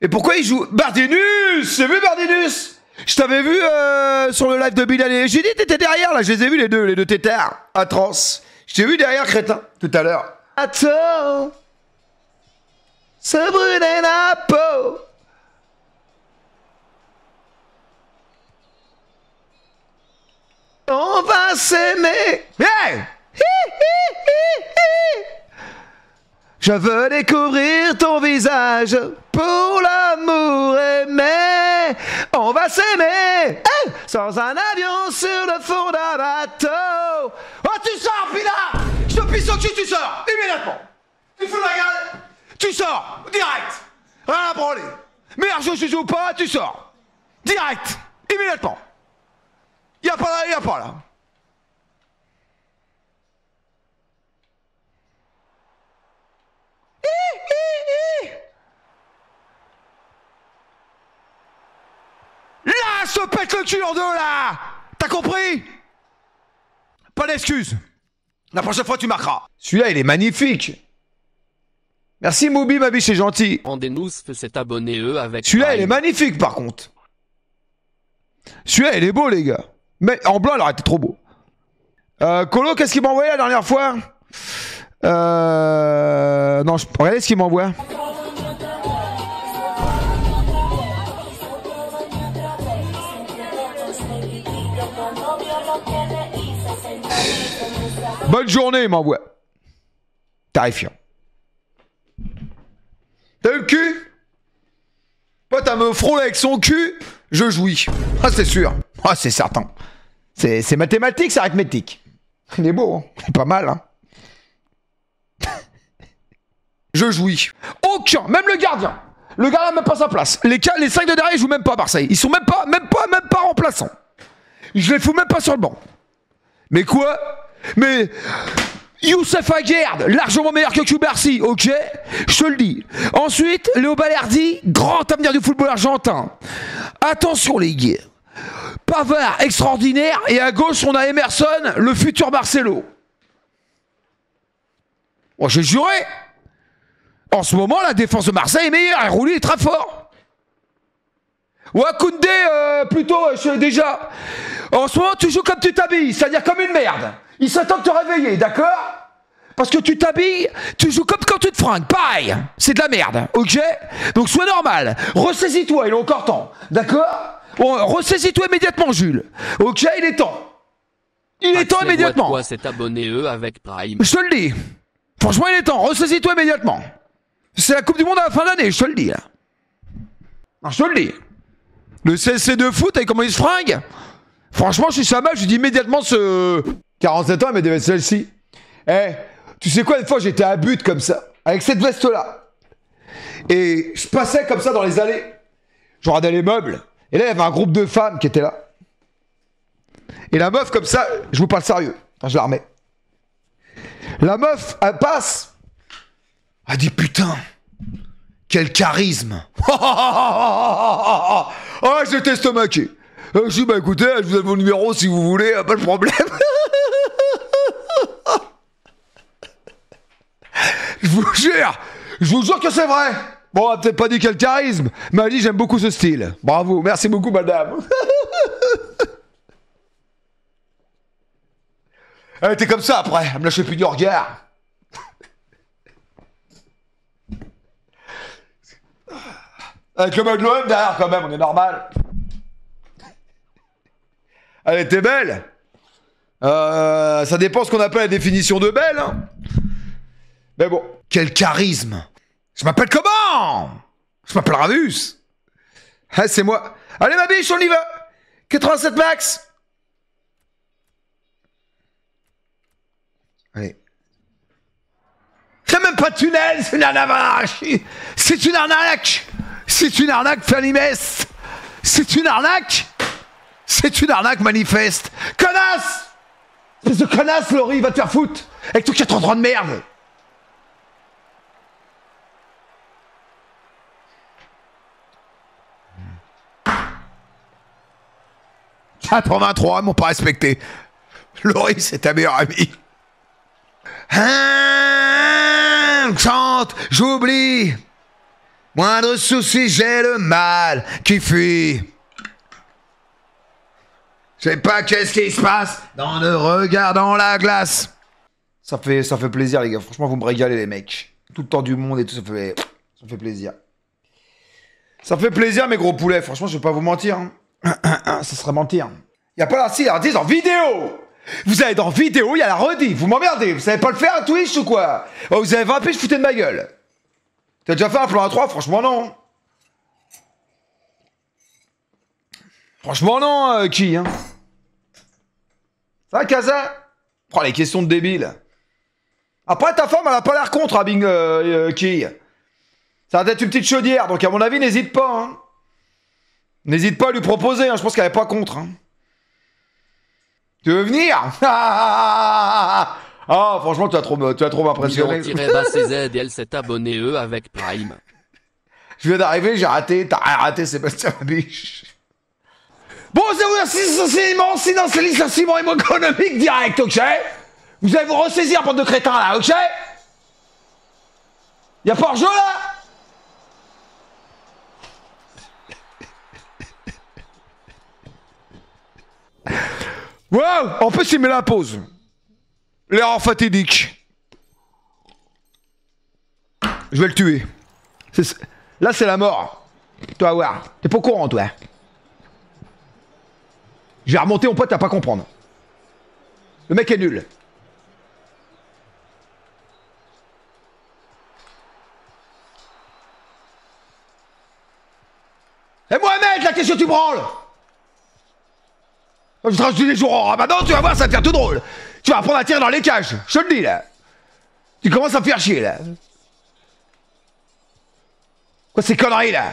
Et pourquoi il joue? Bardinus! J'ai vu Bardinus! Je t'avais vu sur le live de Bilal et j'ai dit t'étais derrière là, je les ai vus les deux tétards à trans. Je t'ai vu derrière crétin tout à l'heure. Attends, se brûler la peau. On va s'aimer. Hey! Je veux découvrir ton visage pour l'amour aimé. On va s'aimer hey sans un avion sur le fond d'un bateau. Oh, tu sors, Pila! Je te pisse au cul, tu sors immédiatement. Tu fous la gueule, tu sors direct. Rien à branler. Merde, je joue pas, tu sors direct, immédiatement. Y'a pas là. pète le cul en deux là. T'as compris? Pas d'excuses. La prochaine fois tu marqueras. Celui-là il est magnifique. Merci Moubi ma biche, c'est gentil. Rendez-nous cet abonné avec celui-là il est magnifique par contre. Celui-là il est beau les gars. Mais en blanc il aurait été trop beau. Colo, qu'est-ce qu'il m'a envoyé la dernière fois? Non, regardez ce qu'il m'envoie. Bonne journée, il m'envoie. Terrifiant. T'as eu le cul? Pote, à me frôler avec son cul, je jouis. Ah, c'est sûr. Ah, c'est certain. C'est mathématique, c'est arithmétique. Il est beau, hein. C'est pas mal, hein. Je jouis. Aucun, même le gardien. Le gardien n'a même pas sa place. Les 5 de derrière, ils jouent même pas à Marseille. Ils sont même pas remplaçants. Je les fous même pas sur le banc. Mais quoi? Mais Youssef Aguerd, largement meilleur que Cubarsi, ok? Je te le dis. Ensuite, Léo Balerdi, grand avenir du football argentin. Attention les gars. Pavard, extraordinaire. Et à gauche, on a Emerson, le futur Marcelo. Oh, j'ai juré. En ce moment, la défense de Marseille est meilleure. Et Rouli est très fort. Wakoundé, plutôt, déjà. En ce moment, tu joues comme tu t'habilles, c'est-à-dire comme une merde. Il serait temps de te réveiller, d'accord? Parce que tu t'habilles, tu joues comme quand tu te fringues. Pareil, c'est de la merde, ok? Donc sois normal. Ressaisis-toi, il est encore temps. D'accord? Bon, ressaisis-toi immédiatement, Jules. Ok, il est temps. Il est temps immédiatement. Quoi, cet abonné avec Prime. Je te le dis. Franchement, il est temps. Ressaisis-toi immédiatement. C'est la Coupe du Monde à la fin d'année, je te le dis. Là. Non, je te le dis. Le CSC de foot, avec comment il se fringue. Franchement, je suis sa meuf, je dis immédiatement ce... 47 ans, il m'a dit celle-ci. Eh, tu sais quoi, une fois, j'étais à but comme ça, avec cette veste-là. Et je passais comme ça dans les allées. Je regardais les meubles. Et là, il y avait un groupe de femmes qui étaient là. Et la meuf, comme ça, je vous parle sérieux. Enfin, je la remets. La meuf, elle passe. Elle dit, putain, quel charisme. Ah, j'étais estomaqué. Je dis, bah écoutez, je vous donne mon numéro si vous voulez, pas de problème. Je vous jure que c'est vrai. Bon, elle a peut-être pas dit quel charisme, mais elle a dit, j'aime beaucoup ce style. Bravo, merci beaucoup, madame. Elle était comme ça après, elle me lâchait plus du regard. Avec le mode de l'OM derrière quand même, on est normal. Elle était belle. Ça dépend ce qu'on appelle la définition de belle. Hein. Mais bon, quel charisme. Je m'appelle comment? Je m'appelle Ravus. Ah, c'est moi. Allez ma biche, on y va. 87 max. Allez. C'est même pas de tunnel, c'est une arnaque. C'est une arnaque. C'est une arnaque, Fanimès. C'est une arnaque. C'est une arnaque manifeste. Connasse. Espèce de connasse, Laurie, va te faire foutre. Avec ton 83 de merde. « 83, m'ont pas respecté. Laurie, c'est ta meilleure amie. Chante, j'oublie. Moindre souci, j'ai le mal qui fuit. Je sais pas qu'est-ce qui se passe dans le regard dans la glace. Ça fait plaisir, les gars. Franchement, vous me régalez, les mecs. Tout le temps du monde et tout, ça fait plaisir. Ça fait plaisir, mes gros poulets. Franchement, je vais pas vous mentir. Hein. Ça serait mentir. Y a pas la si, en vidéo. Vous allez dans vidéo, il y a la rediff. Vous m'emmerdez. Vous savez pas le faire à Twitch ou quoi? Oh, vous avez 20 piges, foutez de ma gueule. T'as déjà fait un plan à 3? Franchement, non. Franchement, non, qui, hein? Ça va, Kaza? Oh, les questions de débiles. Après, ta femme, elle a pas l'air contre, Bing, qui? Ça va être une petite chaudière, donc à mon avis, n'hésite pas, hein. N'hésite pas à lui proposer, hein. Je pense qu'elle est pas contre, hein. Tu veux venir? Ah, franchement, tu as trop m'impressionné. CZ, s'est abonné avec Prime. Je viens d'arriver, j'ai raté. T'as rien raté, Sébastien Biche. Bon, c'est immense, sinon c'est licenciement économique direct, ok? Vous allez vous ressaisir, bande de crétins, là, ok? Y'a pas hors-jeu, là? Wow! En plus, il met la pause. L'erreur fatidique. Je vais le tuer. Là, c'est la mort. Tu vas voir. T'es pas au courant, toi. Je vais remonter, mon pote, t'as pas comprendre. Le mec est nul. Et Mohamed, là, qu'est-ce que tu branles? Je te rajoute des jours en ramadan, tu vas voir, ça va te faire tout drôle. Tu vas apprendre à tirer dans les cages, je te le dis, là. Tu commences à me faire chier, là. Quoi ces conneries, là?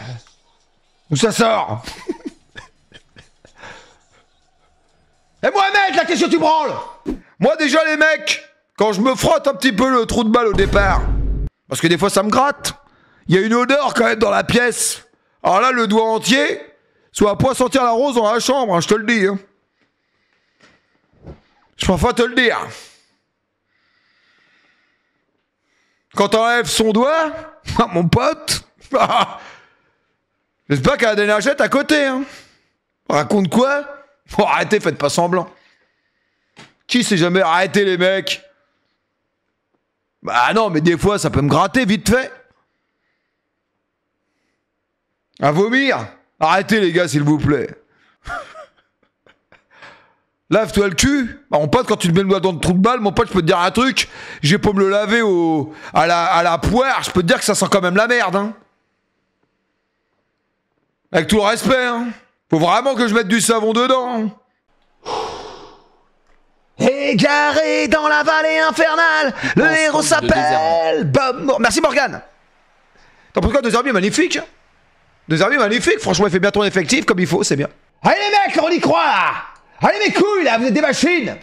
Où ça sort? Et Mohamed, là, qu'est-ce que tu branles? Moi, déjà, les mecs, quand je me frotte un petit peu le trou de balle au départ, parce que des fois, ça me gratte, il y a une odeur quand même dans la pièce. Alors là, le doigt entier, soit à point sentir la rose dans la chambre, hein, je te le dis. Hein. Je préfère te le dire. Quand t'enlèves son doigt, mon pote, j'espère qu'elle a des nagettes à côté. Hein. Raconte quoi? Oh, arrêtez, faites pas semblant. Qui s'est jamais arrêté, les mecs? Bah non, mais des fois, ça peut me gratter vite fait. À vomir? Arrêtez, les gars, s'il vous plaît. Lave-toi le cul. Bah, mon pote, quand tu te mets le doigt dans le trou de balle, mon pote, je peux te dire un truc. J'ai pas me le laver à la poire. Je peux te dire que ça sent quand même la merde. Hein. Avec tout le respect. Hein. Faut vraiment que je mette du savon dedans. Égaré dans la vallée infernale, le héros s'appelle Bob. Merci Morgane. T'en penses quoi? 2 herbiers magnifiques. 2 herbiers magnifiques. Franchement, il fait bien ton effectif comme il faut, c'est bien. Allez les mecs, on y croit là. Allez mes couilles là, vous êtes des machines.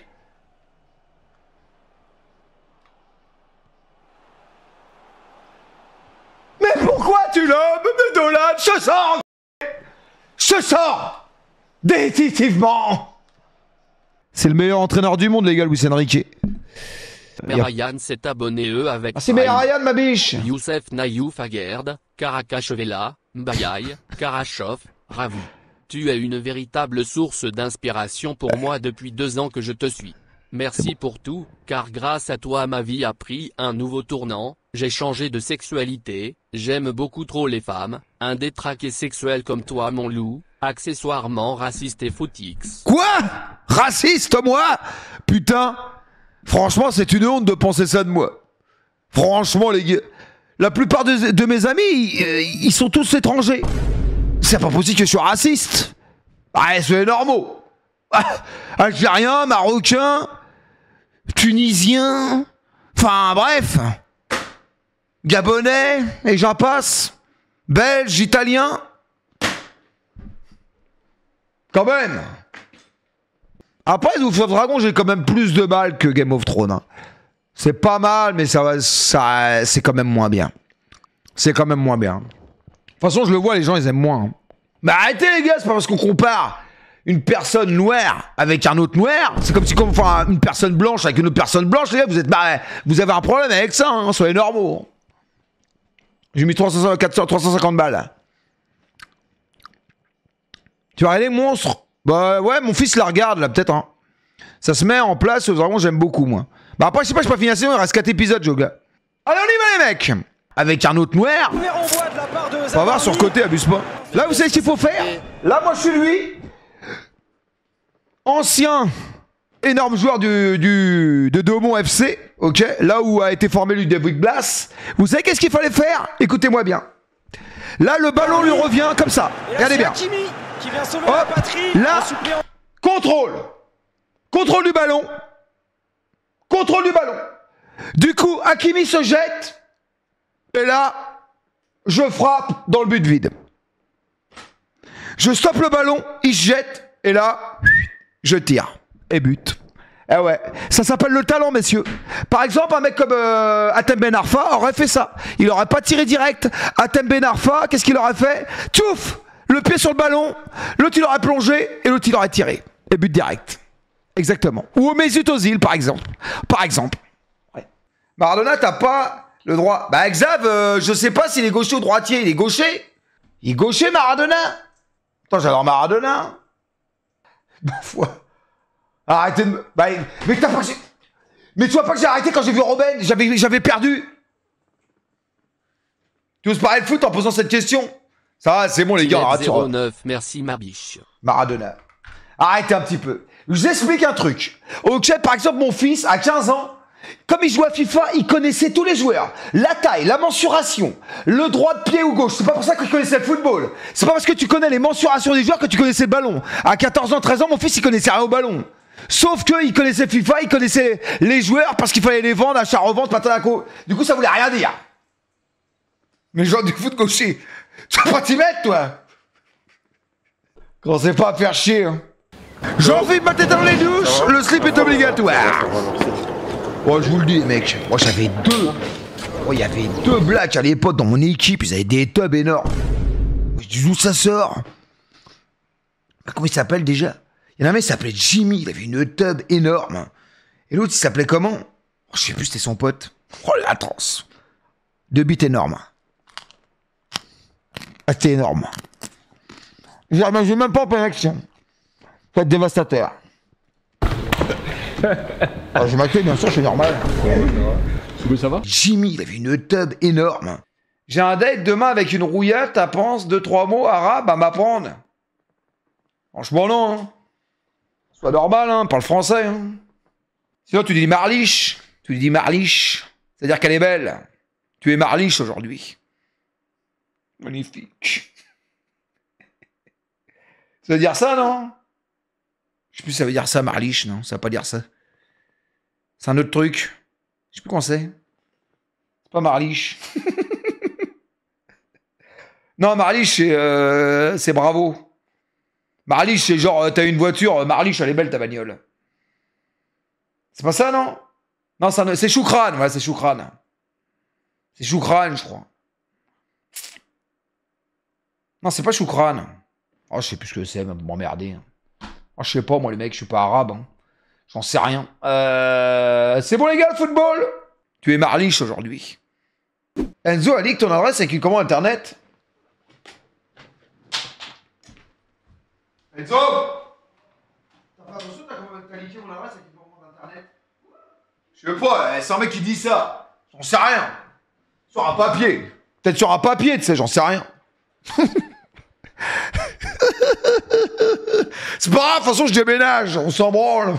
Mais pourquoi tu l'as, me Dolan? Je sors définitivement. C'est le meilleur entraîneur du monde, les gars, Luis Enrique. Mais Ryan s'est abonné avec c'est meilleur Ryan, ma biche. Youssef Nayouf Aguerd, Karakashvela, Mbayaï, Karachov, Ravou. Tu es une véritable source d'inspiration pour moi depuis 2 ans que je te suis. Merci pour tout, car grâce à toi ma vie a pris un nouveau tournant, j'ai changé de sexualité, j'aime beaucoup trop les femmes, un détraqué sexuel comme toi mon loup, accessoirement raciste et footix. Quoi? Raciste moi? Putain, franchement c'est une honte de penser ça de moi. Franchement les gars, la plupart de mes amis, ils sont tous étrangers. C'est pas possible que je sois raciste. Ouais, c'est normaux. Algérien, marocain, tunisien, enfin bref. Gabonais, et j'en passe. Belge, italien. Quand même. Après, House of Dragon, j'ai quand même plus de mal que Game of Thrones. Hein. C'est pas mal, mais c'est quand même moins bien. C'est quand même moins bien. De toute façon, je le vois, les gens, ils aiment moins. Hein. Mais arrêtez, les gars, c'est pas parce qu'on compare une personne noire avec un autre noir. C'est comme si on fait une personne blanche avec une autre personne blanche, les gars, vous avez un problème avec ça, hein, soyez normaux. J'ai mis 350 balles. Tu vas regarder Monstre? Bah ouais, mon fils la regarde, là, peut-être. Hein. Ça se met en place, vraiment, j'aime beaucoup, moi. Bah après, je sais pas, je peux pas finir la saison, il reste 4 épisodes, Joga. Allez, on y va, les mecs! Avec un autre noir. On va voir sur le côté, abuse pas. Là, vous savez ce qu'il faut faire? Là, moi, je suis lui. Ancien énorme joueur de Daumont FC, ok? Là où a été formé Ludovic Blas. Vous savez qu'est-ce qu'il fallait faire? Écoutez-moi bien. Là, le ballon lui revient comme ça. Regardez bien. Hop, là, contrôle. Contrôle du ballon. Contrôle du ballon. Du coup, Hakimi se jette. Et là, je frappe dans le but vide. Je stoppe le ballon, il se jette. Et là, je tire. Et but. Eh ouais, ça s'appelle le talent, messieurs. Par exemple, un mec comme Hatem Ben Arfa aurait fait ça. Il aurait pas tiré direct. Hatem Ben Arfa, qu'est-ce qu'il aurait fait? Tchouf! le pied sur le ballon, l'autre il aurait plongé et l'autre il aurait tiré. Et but direct. Exactement. Ou au Mesut Ozil par exemple. Ouais. Maradona, t'as pas le droit. Bah Xav, je sais pas s'il est gaucher ou droitier. Il est gaucher. Il est gaucher Maradona. Attends, j'adore Maradona. Bon, foi. Arrêtez de me... Bah, mais t'as pas... Mais tu vois pas que j'ai arrêté quand j'ai vu Robben. J'avais perdu. Tu oses parler de foot en posant cette question? Ça va, c'est bon les gars. 09, merci ma biche. Maradona. Arrêtez un petit peu. Je vous explique un truc. Ok, par exemple, mon fils, à 15 ans, comme il jouait à FIFA, il connaissait tous les joueurs. La taille, la mensuration, le droit de pied ou gauche. C'est pas pour ça que je connaissais le football. C'est pas parce que tu connais les mensurations des joueurs que tu connaissais le ballon. À 14 ans, 13 ans, mon fils, il connaissait rien au ballon. Sauf qu'il connaissait FIFA, il connaissait les joueurs parce qu'il fallait les vendre, achat-revente, patanaco. Du coup, ça voulait rien dire. Mais genre du foot gaucher, tu vas pas t'y mettre, toi? Commencez pas à faire chier, hein. J'enfile ma tête dans les douches, le slip est obligatoire. Oh, je vous le dis, mec. Moi, j'avais deux. Oh, il y avait deux blacks à l'époque dans mon équipe. Ils avaient des tubs énormes. Je dis, d'où ça sort? Comment il s'appelle déjà? Il y en a un mec qui s'appelait Jimmy. Il avait une tub énorme. Et l'autre, il s'appelait comment? Oh, je sais plus, c'était son pote. Oh, la transe. Deux bites énormes. Ah, c'était énorme. J'ai même pas en pleine action. Faut être dévastateur. Alors, je m'accueille, bien sûr, je suis normal. Ça va? Jimmy, il avait une tub énorme. J'ai un date demain avec une rouillette, t'as pense 2-3 mots arabes à m'apprendre? Franchement, non. Hein. Sois normal, hein, parle français. Hein. Sinon, tu dis Marliche. Tu lui dis Marliche. C'est-à-dire qu'elle est belle. Tu es Marliche aujourd'hui. Magnifique. Ça veut dire ça, non? Je sais plus si ça veut dire ça, Marliche, non? Ça veut pas dire ça. C'est un autre truc. Je sais plus comment c'est. C'est pas Marliche. Non, Marliche, c'est bravo. Marliche, c'est genre, t'as une voiture, Marliche, elle est belle ta bagnole. C'est pas ça, non? Non, c'est Choukran, ouais, c'est Choukran. C'est Choukran, je crois. Non, c'est pas Choukran. Oh, je sais plus ce que c'est, m'emmerder. Oh, je sais pas, moi, les mecs, je suis pas arabe. Hein. J'en sais rien. C'est bon, les gars, le football? Tu es Marliche aujourd'hui. Enzo a dit que ton adresse avec une commande internet. Enzo! T'as pas attention, t'as liqué mon adresse avec une commande internet? Je sais pas, c'est un mec qui dit ça. J'en sais rien. Sur un papier. Peut-être sur un papier, tu sais, j'en sais rien. C'est pas grave, de toute façon je déménage, on s'en branle.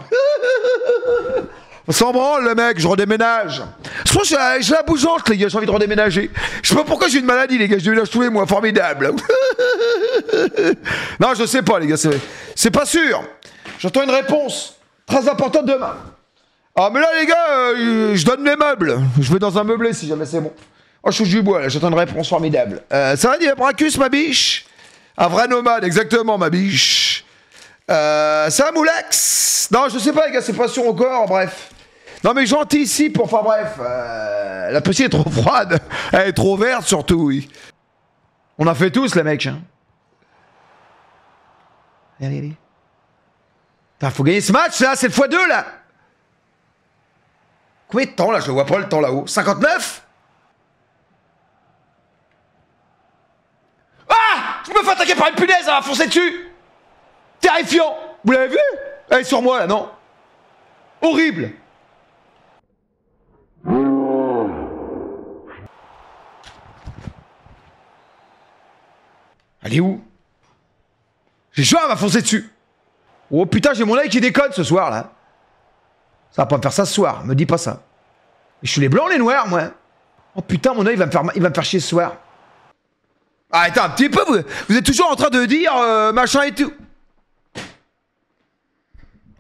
On s'en branle le mec, je redéménage. Je pense que j'ai la bougeante les gars, j'ai envie de redéménager. Je sais pas pourquoi j'ai une maladie les gars, je déménage tous les mois, formidable. Non je sais pas les gars, c'est pas sûr. J'attends une réponse très importante demain. Ah mais là les gars, je donne mes meubles. Je vais dans un meublé si jamais c'est bon. Oh je touche du bois là, j'attends une réponse formidable. Ça va dire Bracus ma biche? Un vrai nomade, exactement, ma biche. Ça va, Moulax? Non, je sais pas, les gars, c'est pas sûr encore, bref. Non, mais j'anticipe, enfin, bref. La piscine est trop froide. Elle est trop verte, surtout, oui. On a fait tous, les mecs. Hein. Allez, allez. Putain, faut gagner ce match, là, c'est le x2, là. Combien de temps, là? Je vois pas le temps, là-haut. 59? Je me fais attaquer par une punaise, elle m'a foncé dessus. Terrifiant. Vous l'avez vu? Elle est sur moi là, non? Horrible. Elle est où? J'ai chaud, elle m'a foncé dessus. Oh putain, j'ai mon œil qui déconne ce soir là. Ça va pas me faire ça ce soir, me dis pas ça. Je suis les blancs, les noirs, moi. Oh putain, mon œil il va me faire chier ce soir. Arrêtez un petit peu, vous êtes toujours en train de dire machin et tout.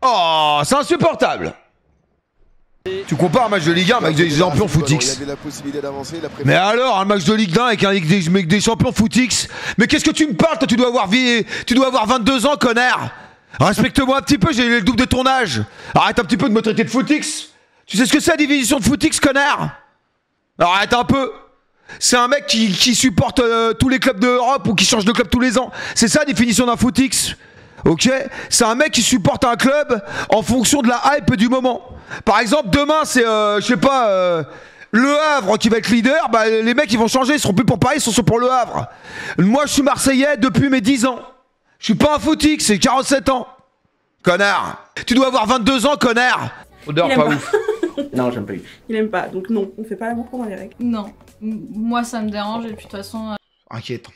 Oh, c'est insupportable. Tu compares un match de Ligue 1 avec des champions footix. Mais alors, un match de Ligue 1 avec des champions footix. Mais qu'est-ce que tu me parles? Toi, tu dois avoir 22 ans, connard. Respecte-moi un petit peu, j'ai le double de ton âge. Arrête un petit peu de me traiter de footix. Tu sais ce que c'est la division de footix, connard? Arrête un peu. C'est un mec qui supporte tous les clubs d'Europe ou qui change de club tous les ans. C'est ça la définition d'un footix. Ok? C'est un mec qui supporte un club en fonction de la hype du moment. Par exemple, demain, c'est, je sais pas, Le Havre qui va être leader. Bah, les mecs, ils vont changer. Ils seront plus pour Paris, ils sont pour Le Havre. Moi, je suis Marseillais depuis mes 10 ans. Je suis pas un footix, j'ai 47 ans. Connard. Tu dois avoir 22 ans, connard. Odeur pas ouf. Non, j'aime pas. Il aime pas, donc non, on fait pas l'amour pendant les règles. Non, moi ça me dérange et puis de toute façon... Inquiétant.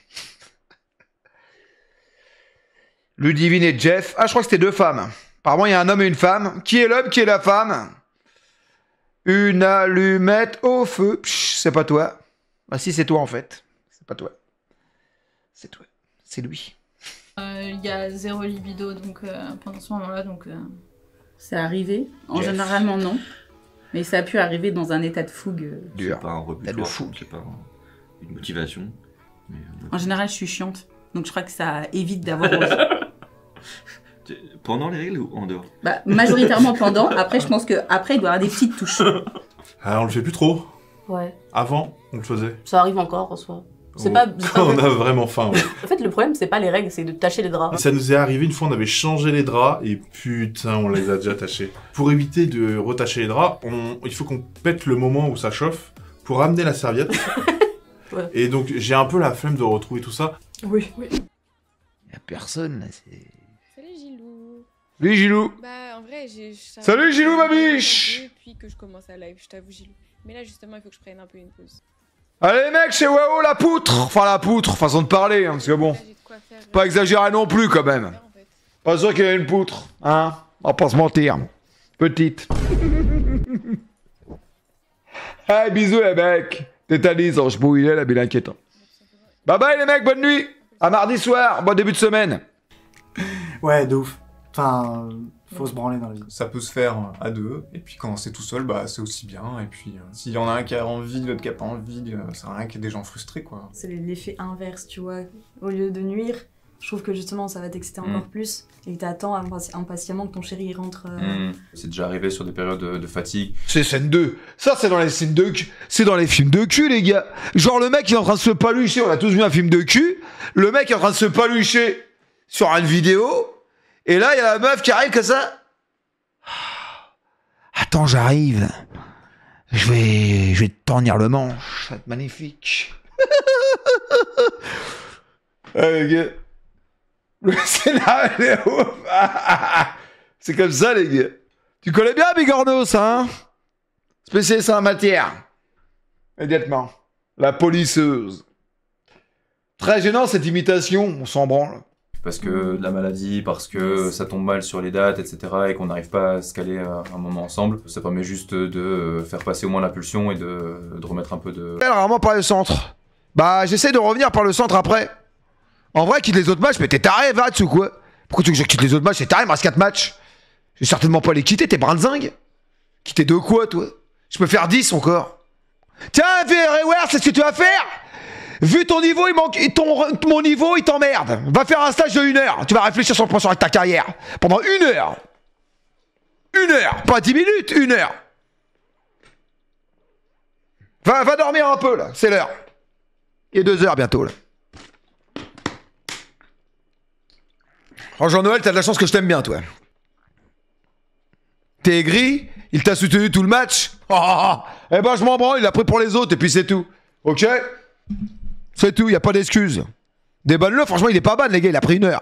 Ludivine et Jeff. Ah, je crois que c'était 2 femmes. Apparemment, il y a un homme et une femme. Qui est l'homme, qui est la femme? Une allumette au feu. C'est pas toi. Ah si, c'est toi en fait. C'est pas toi. C'est toi. C'est lui. Il y a 0 libido donc, pendant ce moment-là, donc... C'est arrivé. En généralement, non. Mais ça a pu arriver dans un état de fougue. C'est pas un rebutoir, c'est pas une motivation. Mais, en général, je suis chiante. Donc je crois que ça évite d'avoir envie. Pendant les règles ou en dehors? Bah, majoritairement pendant. Après, je pense qu'après, il doit y avoir des petites touches. Ah, on le fait plus trop. Ouais. Avant, on le faisait. Ça arrive encore en soi. C'est pas on a vraiment faim. Ouais. En fait, le problème, c'est pas les règles, c'est de tâcher les draps. Ça nous est arrivé une fois, on avait changé les draps et putain, on les a déjà tachés. Pour éviter de retacher les draps, il faut qu'on pète le moment où ça chauffe pour amener la serviette. Ouais. Et donc, j'ai un peu la flemme de retrouver tout ça. Oui. Y'a personne là, c'est... Salut Gilou. Salut Gilou. Bah en vrai Salut Gilou ma biche. Depuis que je commence à live, je t'avoue Gilou. Mais là justement il faut que je prenne un peu une pause. Allez les mecs, chez Wao la poutre. Enfin la poutre, façon de parler, hein, parce que bon... Pas exagérer non plus quand même. Pas sûr qu'il y ait une poutre, hein. On va pas se mentir. Petite. Hey bisous les mecs. Tétanise, je peux où il est la bille inquiétant. Bye bye les mecs, bonne nuit. À mardi soir, bon début de semaine. Ouais, de ouf. Enfin, faut se branler dans la vie. Ça peut se faire à deux, et puis quand c'est tout seul, bah c'est aussi bien. Et puis s'il y en a un qui a envie, l'autre qui a pas envie, c'est rien qui est des gens frustrés quoi. C'est l'effet inverse, tu vois. Au lieu de nuire, je trouve que justement ça va t'exciter encore plus, et que t'attends impatiemment que ton chéri rentre. C'est déjà arrivé sur des périodes de fatigue. C'est scène 2. Ça c'est dans les scènes de cul. C'est dans les films de cul les gars. Genre le mec il est en train de se palucher, on a tous vu un film de cul. Le mec est en train de se palucher sur une vidéo. Et là il y a la meuf qui arrive comme ça. Attends j'arrive. Je vais te tornir le manche. Ça va être magnifique. Les gars. Le scénario. C'est comme ça les gars. Tu connais bien Bigornos hein? Spécialiste en matière. Immédiatement. La policeuse. Très gênant cette imitation, on s'en branle. Parce que de la maladie, parce que ça tombe mal sur les dates, etc. et qu'on n'arrive pas à se caler un moment ensemble. Ça permet juste de faire passer au moins la pulsion et de remettre un peu de... Rarement par le centre. Bah j'essaie de revenir par le centre après. En vrai, quitte les autres matchs, mais t'es taré, Vats ou quoi? Pourquoi tu veux que je quitte les autres matchs? C'est taré, il me reste 4 matchs. Je vais certainement pas les quitter, t'es brin de zingue. Quitter de quoi, toi? Je peux faire 10 encore. Tiens, Reware, c'est ce que tu vas faire? Vu ton niveau, mon niveau, il t'emmerde. Va faire un stage de 1 heure. Tu vas réfléchir sur le point sur ta carrière. Pendant 1 heure. 1 heure. Pas 10 minutes, 1 heure. Va dormir un peu, là. C'est l'heure. Il est 2 heures bientôt, là. Franchement, Noël, t'as de la chance que je t'aime bien, toi. T'es aigri, il t'a soutenu tout le match. Eh ben, je m'en branle, il a pris pour les autres, et puis c'est tout. Ok? C'est tout, y a pas d'excuses. Débanne-le, franchement, il est pas ban, les gars, il a pris 1 heure.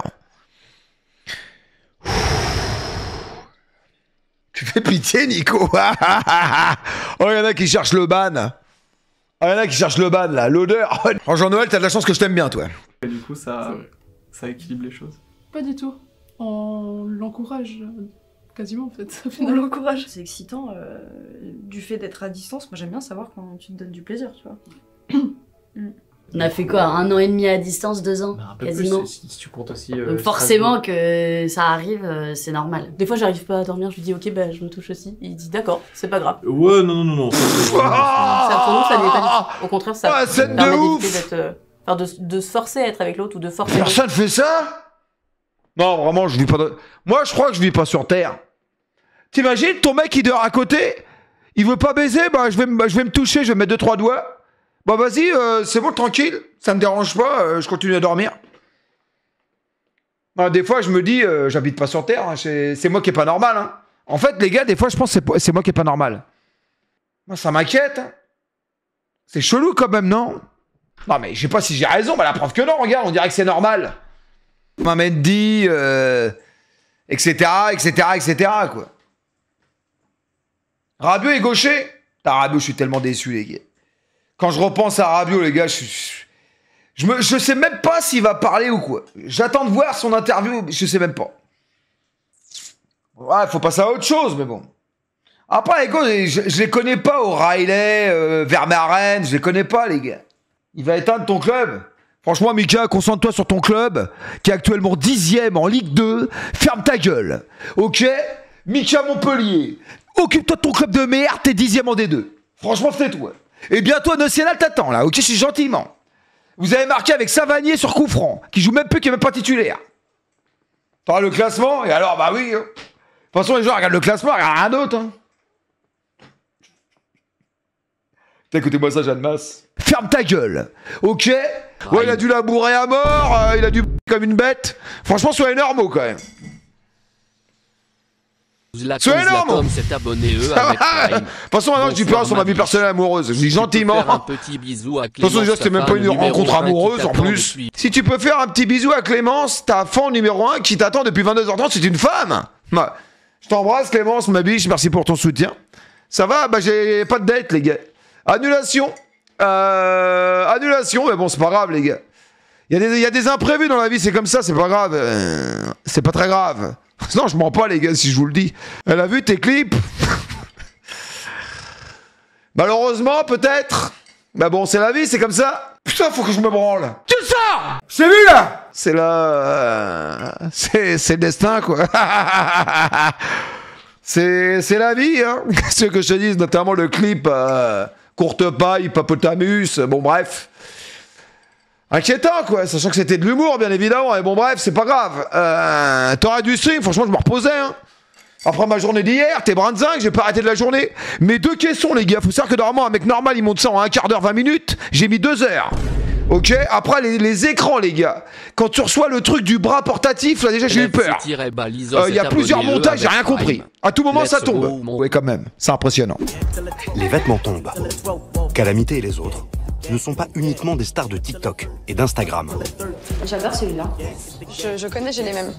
Tu fais pitié, Nico. Oh, y'en a qui cherchent le ban. Oh, y'en a qui cherchent le ban, là, l'odeur. Franchement, Noël, t'as de la chance que je t'aime bien, toi. Et du coup, ça équilibre les choses. Pas du tout. On l'encourage quasiment en fait. On l'encourage. C'est excitant du fait d'être à distance. Moi j'aime bien savoir quand tu te donnes du plaisir, tu vois. On a fait quoi, 1 an et demi à distance, 2 ans, un peu quasiment. Plus, si tu comptes aussi. Donc forcément que ça arrive, c'est normal. Des fois j'arrive pas à dormir, je lui dis ok bah je me touche aussi. Il dit d'accord, c'est pas grave. Ouais non. Ça pour nous ça n'est pas du tout. Au contraire ça permet de se forcer à être avec l'autre ou de forcer. Personne fait ça? Non, vraiment, je vis pas... Moi, je crois que je vis pas sur Terre. T'imagines, ton mec, il dort à côté, il veut pas baiser, bah je vais me toucher, je vais me mettre 2-3 doigts. Bah vas-y, c'est bon, tranquille. Ça me dérange pas, je continue à dormir. Bah, des fois, je me dis, j'habite pas sur Terre, hein, c'est moi qui est pas normal. Hein. En fait, les gars, des fois, je pense que c'est moi qui est pas normal. Moi, ça m'inquiète. Hein. C'est chelou quand même, non? Non, mais je sais pas si j'ai raison, mais la preuve que non, regarde, on dirait que c'est normal. Mendy, etc., quoi. Rabiot est gaucher? Rabiot, je suis tellement déçu, les gars. Quand je repense à Rabiot, les gars, je sais même pas s'il va parler ou quoi. J'attends de voir son interview, je sais même pas. Ouais, faut passer à autre chose, mais bon. Après, les gars, je les connais pas, O'Reilly, Vermaeren, je les connais pas, les gars. Il va éteindre ton club. Franchement, Mika, concentre-toi sur ton club, qui est actuellement 10e en Ligue 2. Ferme ta gueule. Ok? Mika Montpellier. Occupe-toi de ton club de merde, t'es 10e en D2. Franchement, fais-toi. Et bientôt, National t'attend, là. Ok, c'est gentiment. Vous avez marqué avec Savanier sur coup franc, qui joue même plus, qui est même pas titulaire. T'auras le classement, et alors, bah oui. Hein. De toute façon, les gens regardent le classement, ils regardent rien d'autre. Hein. Écoutez-moi ça, Jeanne Masse. Ferme ta gueule, ok? Ouais, il a dû labourer à mort, il a dû comme une bête. Franchement, soyez normaux quand même. Soyez normaux. s'est abonné eux De avec Prime. toute façon, maintenant, je dis plus rien sur ma vie personnelle amoureuse. Je dis gentiment. Un petit bisou à De toute façon, déjà, c'était même pas une rencontre amoureuse en plus. Depuis... Si tu peux faire un petit bisou à Clémence, ta fan numéro 1 qui t'attend depuis 22h30, c'est une femme. Ouais. Je t'embrasse, Clémence, ma biche, merci pour ton soutien. Ça va? Bah, j'ai pas de date, les gars. Annulation. Annulation, mais bon, c'est pas grave, les gars. Il y a des imprévus dans la vie, c'est comme ça, c'est pas grave. C'est pas très grave. Non, je mens pas, les gars, si je vous le dis. Elle a vu tes clips? Malheureusement, peut-être. Bah bon, c'est la vie, c'est comme ça. Putain, faut que je me branle. Tu le sors? C'est vu, là? C'est là... C'est le destin, quoi. C'est la vie, hein. Ce que je te dis, notamment le clip Courte paille, Hippopotamus, bon bref. Inquiétant, quoi, sachant que c'était de l'humour, bien évidemment, et bon bref, c'est pas grave. T'aurais dû stream, franchement, je me reposais, hein. Après ma journée d'hier, t'es brin de zinc, j'ai pas arrêté de la journée. Mais deux caissons, les gars, faut savoir que normalement, un mec normal, il monte ça en un quart d'heure, 20 minutes, j'ai mis 2 heures. Ok, après les écrans, les gars. Quand tu reçois le truc du bras portatif, là déjà j'ai eu peur. Il y a plusieurs montages, j'ai rien compris. À tout moment ça tombe. Oui, quand même, c'est impressionnant. Les vêtements tombent. Calamité et les autres ne sont pas uniquement des stars de TikTok et d'Instagram. J'adore celui-là. Je connais, j'ai les mêmes.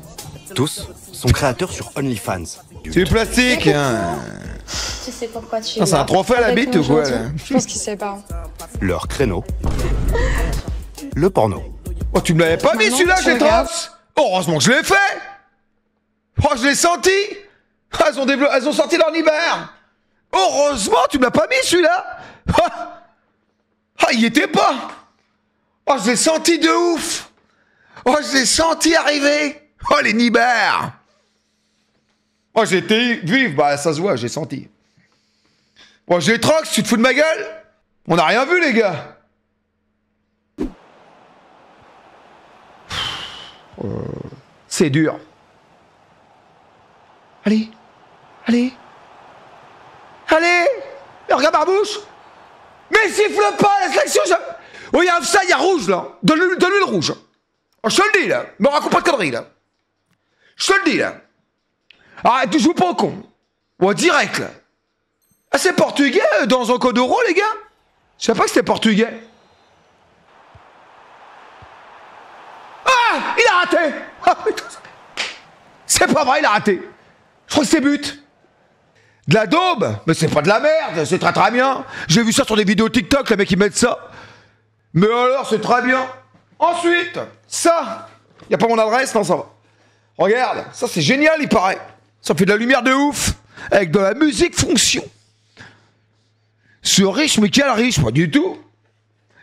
Tous sont créateurs sur OnlyFans. C'est du plastique, hein. Tu sais pourquoi tu es là. C'est un trophée à la bite ou quoi? Je pense qu'il sait pas. Leur créneau. Le porno. Oh, tu me l'avais pas mis celui-là, j'ai trans. Heureusement que je l'ai fait. Oh, je l'ai senti. Elles ont sorti leur Nibert. Heureusement, tu me l'as pas mis celui-là. Ah, il y était pas. Oh, je l'ai senti de ouf. Oh, je l'ai senti arriver. Oh, les Nibert. Oh, j'ai été vif. Bah, ça se voit, j'ai senti. Bon, j'ai trox, tu te fous de ma gueule? On n'a rien vu, les gars. C'est dur. Allez. Allez. Allez. Regarde ma bouche. Mais siffle pas, laisse l'action. Oh, il y a ça, il y a rouge, là. De l'huile rouge. Oh, je te le dis, là. Me raconte pas de conneries, là. Je te le dis, là. Arrête, tu joues pas au con. Ouais, direct, là. Ah, c'est portugais dans un code euro, les gars? Je savais pas que c'était portugais. Ah, il a raté. Ah, c'est pas vrai, il a raté. Je crois que c'est but. De la daube? Mais c'est pas de la merde, c'est très très bien. J'ai vu ça sur des vidéos TikTok, les mecs ils mettent ça. Mais alors, c'est très bien. Ensuite, ça. Y a pas mon adresse? Non, ça va. Regarde, ça c'est génial, il paraît. Ça fait de la lumière de ouf. Avec de la musique fonction. Ce riche, mais quel riche? Pas du tout.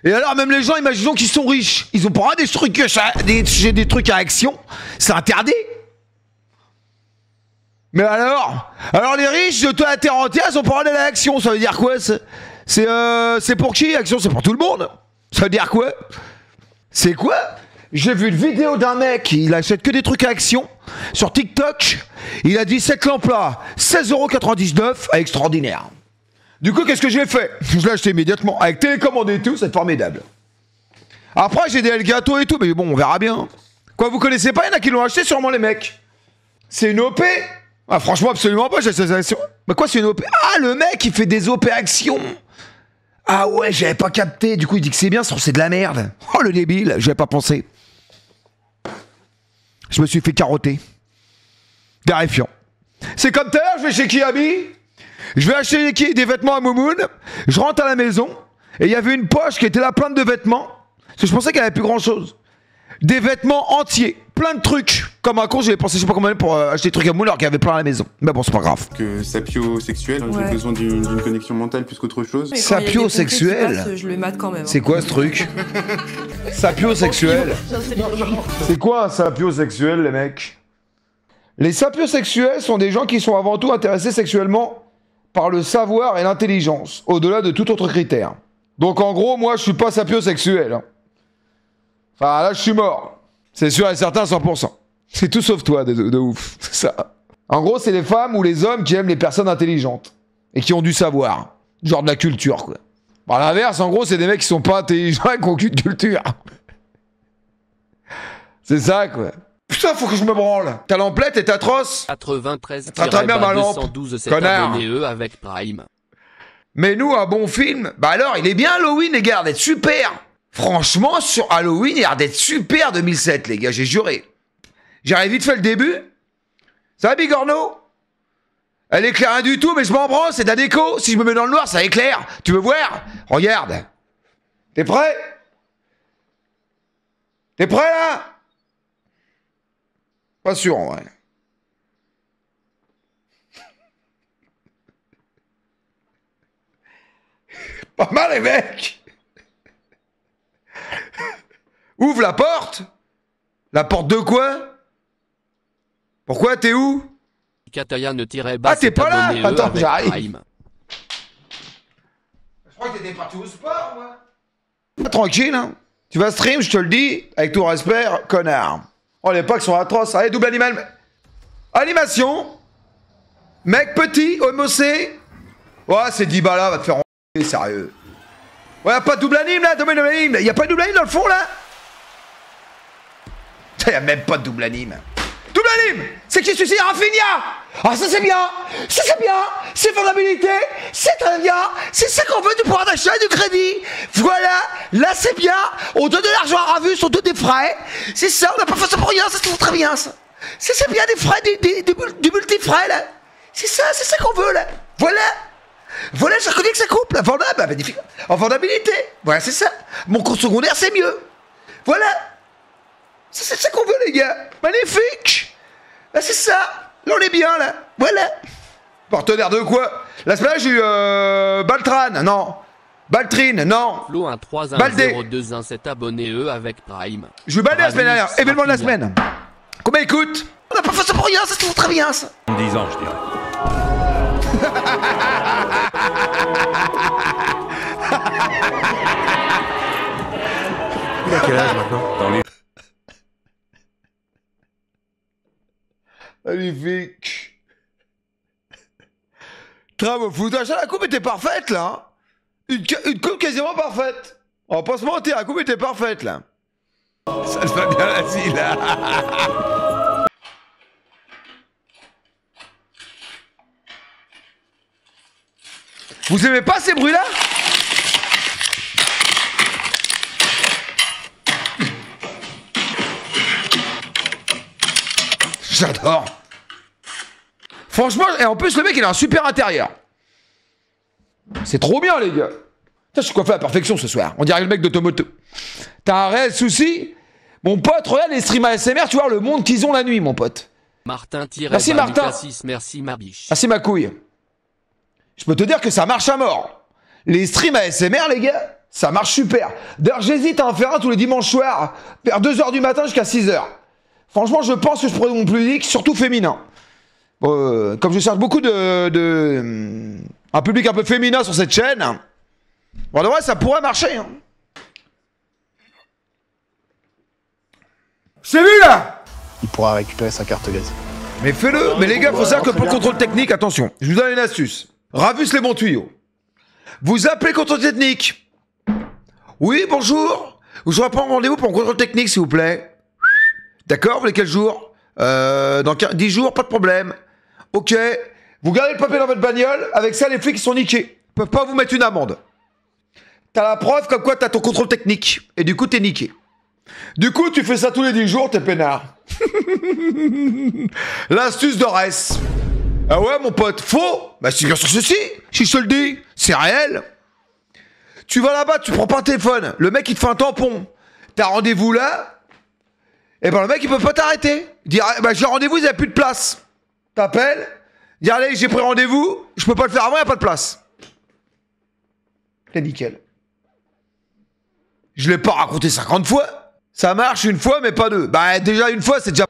Et alors, même les gens, imaginons qu'ils sont riches. Ils ont pas des trucs, des trucs à action. C'est interdit. Mais alors les riches de la terre entière, ils ont pas de l'action. Ça veut dire quoi? C'est pour qui? Action, c'est pour tout le monde. Ça veut dire quoi? C'est quoi? J'ai vu une vidéo d'un mec, il achète que des trucs à action sur TikTok. Il a dit cette lampe là, 16,99 €, extraordinaire. Du coup, qu'est-ce que j'ai fait? Je l'ai acheté immédiatement. Avec télécommande et tout, c'est formidable. Après, j'ai des Elgato et tout, mais bon, on verra bien. Quoi, vous connaissez pas? Il y en a qui l'ont acheté, sûrement les mecs. C'est une OP? Ah, franchement, absolument pas, j'ai cette action. Mais quoi, c'est une OP? Ah, le mec, il fait des OP actions. Ah ouais, j'avais pas capté. Du coup, il dit que c'est bien, c'est de la merde. Oh, le débile, j'avais pas pensé. Je me suis fait carotter. Terrifiant. C'est comme tout à l'heure, je vais chez Kiabi. Je vais acheter des vêtements à Moumoun. Je rentre à la maison. Et il y avait une poche qui était là pleine de vêtements. Parce que je pensais qu'elle avait plus grand chose. Des vêtements entiers. Plein de trucs. Comme un con, j'avais pensé je sais pas combien pour acheter des trucs à Moumoun alors qu'il y avait plein à la maison. Mais bon, c'est pas grave. Que sapiosexuel, j'ai besoin d'une connexion mentale plus qu'autre chose. Sapiosexuel? Je le mate quand même. C'est quoi ce truc? Sapiosexuel? C'est quoi un sapiosexuel, les mecs? Les sapiosexuels sont des gens qui sont avant tout intéressés sexuellement par le savoir et l'intelligence, au-delà de tout autre critère. Donc en gros, moi je suis pas sapiosexuel. Hein. Enfin là je suis mort. C'est sûr et certain 100%. C'est tout sauf toi de ouf. C'est ça. En gros, c'est les femmes ou les hommes qui aiment les personnes intelligentes. Et qui ont du savoir. Genre de la culture, quoi. Par l'inverse, en gros, c'est des mecs qui sont pas intelligents et qui ont aucune culture. C'est ça, quoi. Putain, faut que je me branle. Ta lamplette est atroce. 93 très bien ma lampe. 212 Connard. abonnés avec Prime. Mais nous, un bon film, bah alors, il est bien Halloween, les gars, d'être super. Franchement, sur Halloween, il a l'air d'être super 2007, les gars, j'ai juré. J'avais vite fait le début. Ça va, Bigorneau? Elle éclaire rien du tout, mais je m'en branle, c'est de la déco. Si je me mets dans le noir, ça éclaire. Tu veux voir? Regarde. T'es prêt? T'es prêt, là? Pas sûr, en vrai. Pas mal, les mecs. Ouvre la porte. La porte de quoi? Pourquoi? T'es où? Kataya ne tirait pas. Ah, t'es pas là? Attends, j'arrive. Je crois que t'étais parti au sport, moi. Tranquille, hein. Tu vas stream, je te le dis, avec tout respect, connard. Oh, les packs sont atroces. Allez, double animal. Animation. Mec petit, homocé. Ouais, c'est 10 balles là, va te faire enlever, sérieux. Ouais, y'a pas de double anime là, double anime. Y'a pas de double anime dans le fond là? Y'a même pas de double anime. Double anime. C'est qui celui-ci? Rafinha. Ah, ça c'est bien. Ça c'est bien. C'est vendabilité. C'est très bien. C'est ça qu'on veut du pouvoir d'achat et du crédit. Voilà. Là c'est bien. On donne de l'argent à Ravus, on donne des frais. C'est ça, on n'a pas fait ça pour rien. Ça c'est très bien ça. C'est bien des frais, du multi-frais là. C'est ça qu'on veut là. Voilà. Voilà, je reconnais que ça coupe. La vendable, en vendabilité. Voilà, c'est ça. Mon cours secondaire c'est mieux. Voilà. C'est ça qu'on veut, les gars. Magnifique. Là, c'est ça. Là, on est bien, là. Voilà. Partenaire de quoi? La semaine, j'ai eu Baltran. Non. Baltrine. Non. Flo 1310217 abonnés avec Prime. Je vais Baldé la semaine dernière. Événement de la semaine. Combien écoute? On n'a pas fait ça pour rien. Ça se trouve très bien, ça. 10 ans, je dirais. Il a quel âge maintenant? Dans les... Magnifique. Travaux foutage. La coupe était parfaite là. Une coupe quasiment parfaite. On va pas se mentir, la coupe était parfaite là. Ça te va bien l'asile là. Vous aimez pas ces bruits là? J'adore. Franchement, et en plus le mec il a un super intérieur. C'est trop bien les gars. Putain, je suis coiffé à la perfection ce soir. On dirait le mec d'Automoto. T'as un réel souci? Mon pote, regarde les streams ASMR, tu vois le monde qu'ils ont la nuit, mon pote. Martin merci Martin. Merci ma biche. Merci ma couille. Je peux te dire que ça marche à mort. Les streams ASMR, les gars, ça marche super. D'ailleurs, j'hésite à en faire un tous les dimanches soirs, vers 2h du matin jusqu'à 6h. Franchement, je pense que je pourrais mon public, surtout féminin. Comme je cherche beaucoup un public un peu féminin sur cette chaîne, bon, ouais, ça pourrait marcher. Hein. C'est lui là. Il pourra récupérer sa carte grise. Mais fais-le. Mais les gars, faut savoir que pour le contrôle technique, attention, je vous donne une astuce. Ravus les bons tuyaux. Vous appelez contrôle technique. Oui, bonjour. Je voudrais prendre rendez-vous pour un contrôle technique, s'il vous plaît. D'accord, vous voulez quel jour? Dans 10 jours, pas de problème. Ok. Vous gardez le papier dans votre bagnole. Avec ça, les flics ils sont niqués. Ils peuvent pas vous mettre une amende. T'as la preuve comme quoi t'as ton contrôle technique. Et du coup, t'es niqué. Du coup, tu fais ça tous les 10 jours, t'es peinard. L'astuce de Ress. Ah ouais, mon pote, faux? Bah, c'est bien sûr ceci. Si je te le dis, c'est réel. Tu vas là-bas, tu prends pas un téléphone. Le mec, il te fait un tampon. T'as rendez-vous là. Et ben, le mec, il peut pas t'arrêter. Dire, bah, j'ai rendez-vous, il n'y a plus de place. T'appelles. Dire, allez, j'ai pris rendez-vous. Je peux pas le faire avant, il n'y a pas de place. C'est nickel. Je l'ai pas raconté 50 fois. Ça marche une fois, mais pas deux. Bah, déjà une fois, c'est déjà...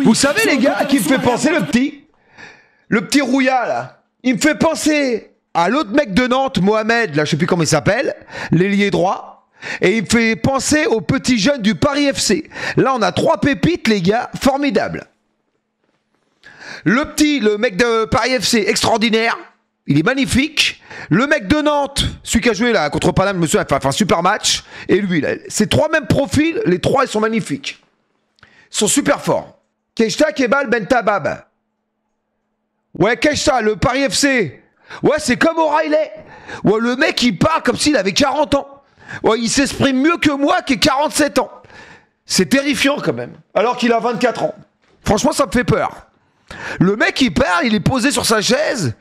Vous savez, les gars, qui me fait penser le petit rouillard, là. Il me fait penser à l'autre mec de Nantes, Mohamed, là, je sais plus comment il s'appelle, l'ailier droit. Et il me fait penser au petit jeune du Paris FC. Là, on a 3 pépites, les gars, formidables. Le mec de Paris FC, extraordinaire. Il est magnifique. Le mec de Nantes, celui qui a joué là contre Paname, monsieur, a fait un super match. Et lui, là, ces 3 mêmes profils, les 3, ils sont magnifiques. Ils sont super forts. Keshta, Kebal, Bentabab. Ouais, Keshta, le Paris FC. Ouais, c'est comme O'Reilly. Ouais, le mec, il parle comme s'il avait 40 ans. Ouais, il s'exprime mieux que moi qui ai 47 ans. C'est terrifiant quand même. Alors qu'il a 24 ans. Franchement, ça me fait peur. Le mec, il parle, il est posé sur sa chaise.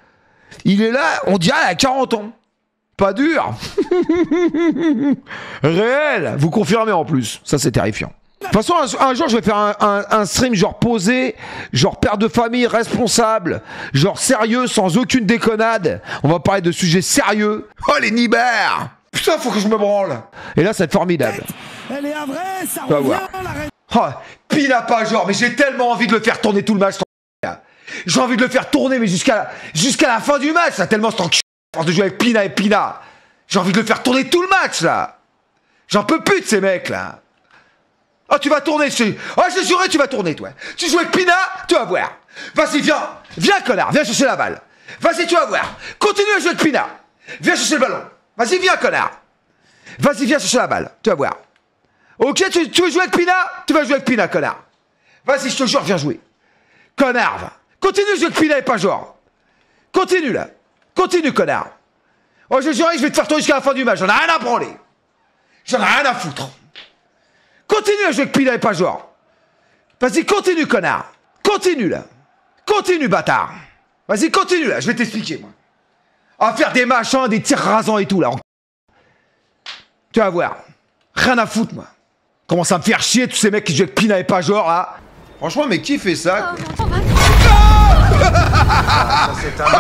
Il est là, on dirait à 40 ans. Pas dur. Réel. Vous confirmez en plus. Ça, c'est terrifiant. De toute façon, un jour, je vais faire un stream genre posé, genre père de famille responsable, genre sérieux, sans aucune déconnade. On va parler de sujets sérieux. Oh, les nibards. Putain, faut que je me branle. Et là, ça va être formidable. Elle est à vrai, ça revient, oh, Pina pas genre, mais j'ai tellement envie de le faire tourner tout le match. J'ai envie de le faire tourner, mais jusqu'à la fin du match, là, tellement c'est en force de jouer avec Pina et Pina. J'ai envie de le faire tourner tout le match, là. J'en peux plus de ces mecs, là. Oh, tu vas tourner, oh, j'ai juré, tu vas tourner, toi. Tu joues avec Pina, tu vas voir. Vas-y, viens. Viens, connard, viens chercher la balle. Vas-y, tu vas voir. Continue à jouer avec Pina. Viens chercher le ballon. Vas-y, viens, connard. Vas-y, viens chercher la balle. Tu vas voir. Ok, tu veux jouer avec Pina? Tu vas jouer avec Pina, connard. Vas-y, je te jure, viens jouer. Connard, va. Continue à jouer avec Pina et pas genre. Continue, là. Continue, connard. Oh, je jure, je vais te faire tourner jusqu'à la fin du match. J'en ai rien à branler. J'en ai rien à foutre. Continue à jouer avec Pina et pas genre. Vas-y, continue, connard. Continue, là. Continue, bâtard. Vas-y, continue, là. Je vais t'expliquer, moi. À faire des machins, des tirs rasants et tout, là. Tu vas voir. Rien à foutre, moi. Commence à me faire chier, tous ces mecs qui jouent avec Pina et pas genre, là. Franchement, mais qui fait ça, quoi?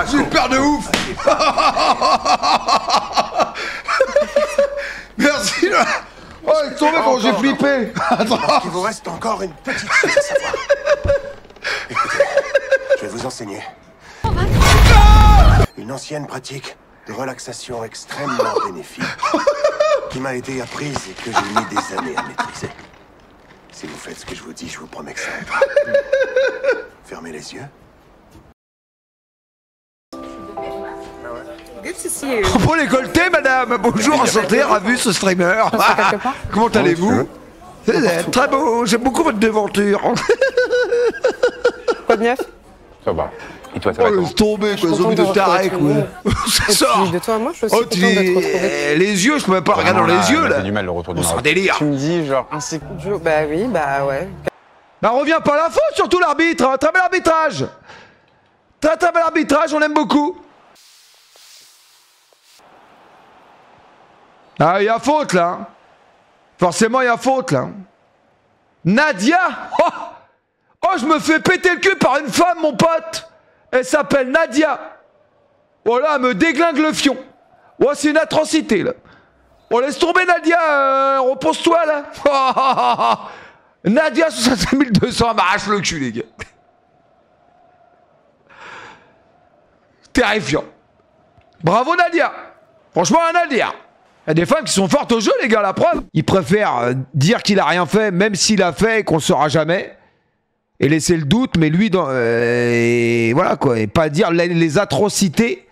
J'ai eu peur de ouf. Merci, là. Oh, il est tombé quand j'ai flippé. Il vous reste encore une petite chose à savoir. Écoutez, je vais vous enseigner. Une ancienne pratique de relaxation extrêmement bénéfique qui m'a été apprise et que j'ai mis des années à maîtriser. Si vous faites ce que je vous dis, je vous promets que ça aidera. Fermez les yeux. Good to see you. Bon décolleté, madame. Bonjour, enchanté, ravi ce streamer. Comment allez-vous? Très beau, j'aime beaucoup votre devanture. Quoi de neuf? Ça va. Et toi, ça va? Oh, laisse tomber, quoi, zombie de taré, quoi. Ça sort. De toi à moi, je suis aussi Oh, contente de te retrouver. les yeux, je peux même pas regarder dans les yeux, là. J'ai du mal le retour du C'est un Maroc. délire. Tu me dis, genre, insécure. Bah oui, bah ouais. Bah, revient pas à la faute, surtout l'arbitre. Hein. Très bel arbitrage. Très bel arbitrage, on aime beaucoup. Ah, il y a faute, là. Forcément, il y a faute, là. Nadia. Oh, je me fais péter le cul par une femme, mon pote. Elle s'appelle Nadia. Oh là, elle me déglingue le fion. Oh, c'est une atrocité, là. Oh, laisse tomber, Nadia. Repose-toi, là. Nadia, 6200, elle m'arrache le cul, les gars. Terrifiant. Bravo, Nadia. Franchement, Nadia. Il y a des femmes qui sont fortes au jeu, les gars, la preuve. Ils préfèrent dire qu'il a rien fait, même s'il a fait et qu'on le saura jamais. Et laisser le doute, mais lui, voilà quoi. Et pas dire les atrocités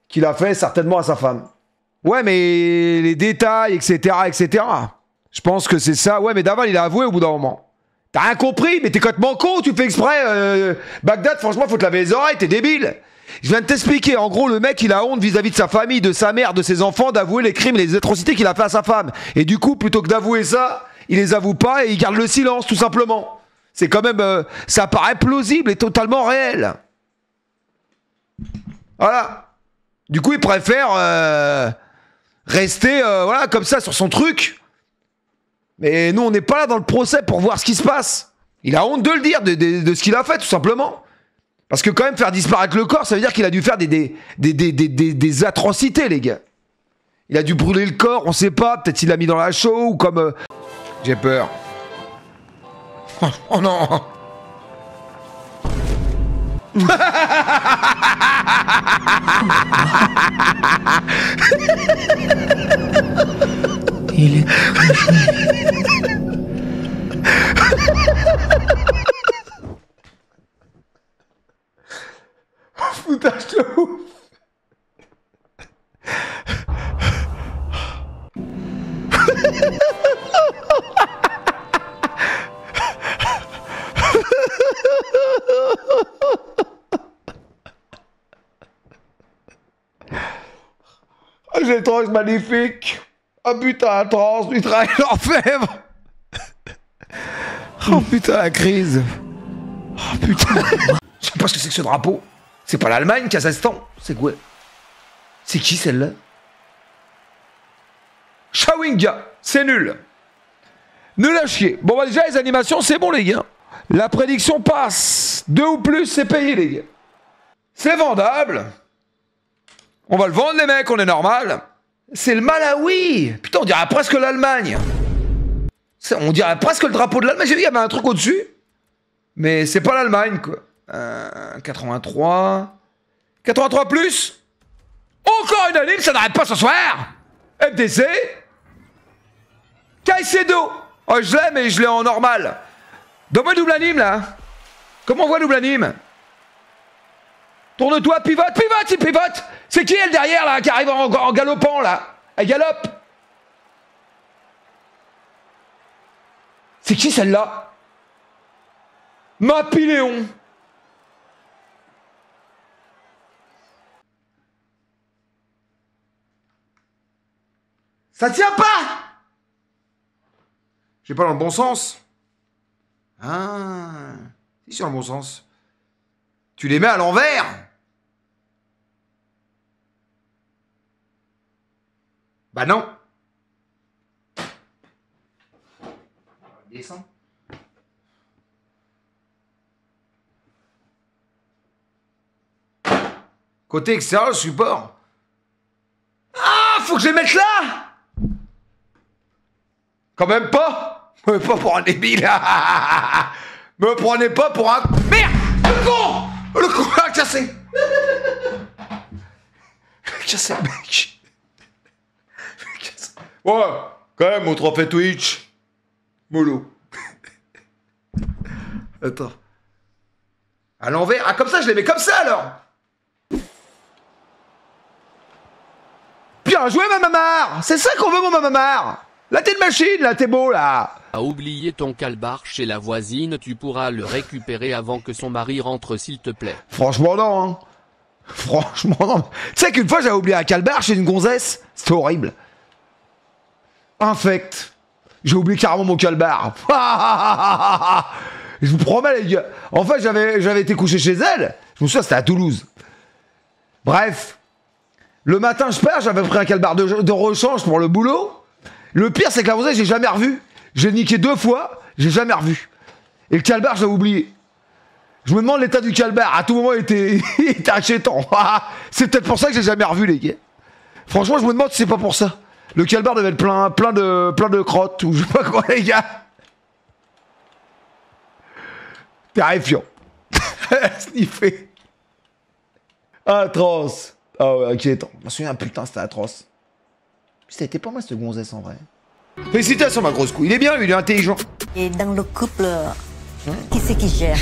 qu'il a fait certainement à sa femme. Ouais, mais les détails, etc., etc. Je pense que c'est ça. Ouais, mais Daval, il a avoué au bout d'un moment. T'as rien compris, mais t'es complètement con, tu fais exprès. Bagdad, franchement, faut te laver les oreilles, t'es débile. Je viens de t'expliquer. En gros, le mec, il a honte vis-à-vis de sa famille, de sa mère, de ses enfants, d'avouer les crimes et les atrocités qu'il a fait à sa femme. Et du coup, plutôt que d'avouer ça, il les avoue pas et il garde le silence, tout simplement. C'est quand même... ça paraît plausible et totalement réel. Voilà. Du coup, il préfère rester voilà, comme ça sur son truc. Mais nous, on n'est pas là dans le procès pour voir ce qui se passe. Il a honte de le dire, de ce qu'il a fait, tout simplement. Parce que quand même, faire disparaître le corps, ça veut dire qu'il a dû faire des atrocités, les gars. Il a dû brûler le corps, on sait pas. Peut-être il l'a mis dans la chaux ou comme... J'ai peur. Oh non. Il est très joli. Foutage de ouf. J'ai trop magnifique. Oh putain, trans, du travail l'orfèvre. Oh putain, la crise. Oh putain. Je sais pas ce que c'est que ce drapeau. C'est pas l'Allemagne, Kazakhstan. C'est quoi? C'est qui celle-là? Shawinga. C'est nul. Nul à chier. Bon bah déjà les animations c'est bon les gars. La prédiction passe. 2 ou plus c'est payé les gars. C'est vendable. On va le vendre les mecs, on est normal. C'est le Malawi. Putain on dirait presque l'Allemagne. On dirait presque le drapeau de l'Allemagne. J'ai vu il y avait un truc au-dessus. Mais c'est pas l'Allemagne quoi. 83. 83 plus. Encore une anime, ça n'arrête pas ce soir. FDC. Caicedo. Oh, je l'ai, mais je l'ai en normal. Donne-moi double anime, là. Comment on voit double anime? Tourne-toi, pivote, pivote, il pivote. C'est qui, elle, derrière, là, qui arrive en galopant, là? Elle galope. C'est qui, celle-là? Mapiléon. Ça tient pas! J'ai pas dans le bon sens. Ah, si c'est dans le bon sens. Tu les mets à l'envers. Bah non. Descends. Côté extérieur, support. Ah, faut que je les mette là! Quand même pas. Me pas pour un débile. Me prenez pas pour un... Merde! Le con! Le con a cassé. Cassé le mec. Ouais, quand même, mon trophée Twitch. Mollo. Attends. À l'envers. Ah, comme ça, je les mets comme ça, alors. Bien joué, ma mamar. C'est ça qu'on veut, mon mamar. Là, t'es une machine, là, t'es beau, là. A oublié ton calbar chez la voisine, tu pourras le récupérer avant que son mari rentre, s'il te plaît. Franchement, non, hein. Franchement, non. Tu sais qu'une fois, j'avais oublié un calbar chez une gonzesse. C'était horrible. Infect. J'ai oublié carrément mon calbar. Je vous promets, les gars. En fait, j'avais été couché chez elle. Je me souviens, c'était à Toulouse. Bref. Le matin, je pars, j'avais pris un calbar de rechange pour le boulot. Le pire, c'est que la gonzesse, j'ai jamais revu. J'ai niqué 2 fois, j'ai jamais revu. Et le calbar, j'avais oublié. Je me demande l'état du calbar. À tout moment, il était inquiétant. C'est peut-être pour ça que j'ai jamais revu, les gars. Franchement, je me demande si c'est pas pour ça. Le calbar devait être plein de crottes ou je sais pas quoi, les gars. Terrifiant. Sniffé. Atroce. Ah ouais, inquiétant. Je me souviens, putain, c'était atroce. Ça a été pas moi, cette gonzesse, en vrai. Félicitations, ma grosse couille. Il est bien, lui, il est intelligent. Et dans le couple, qui c'est qui gère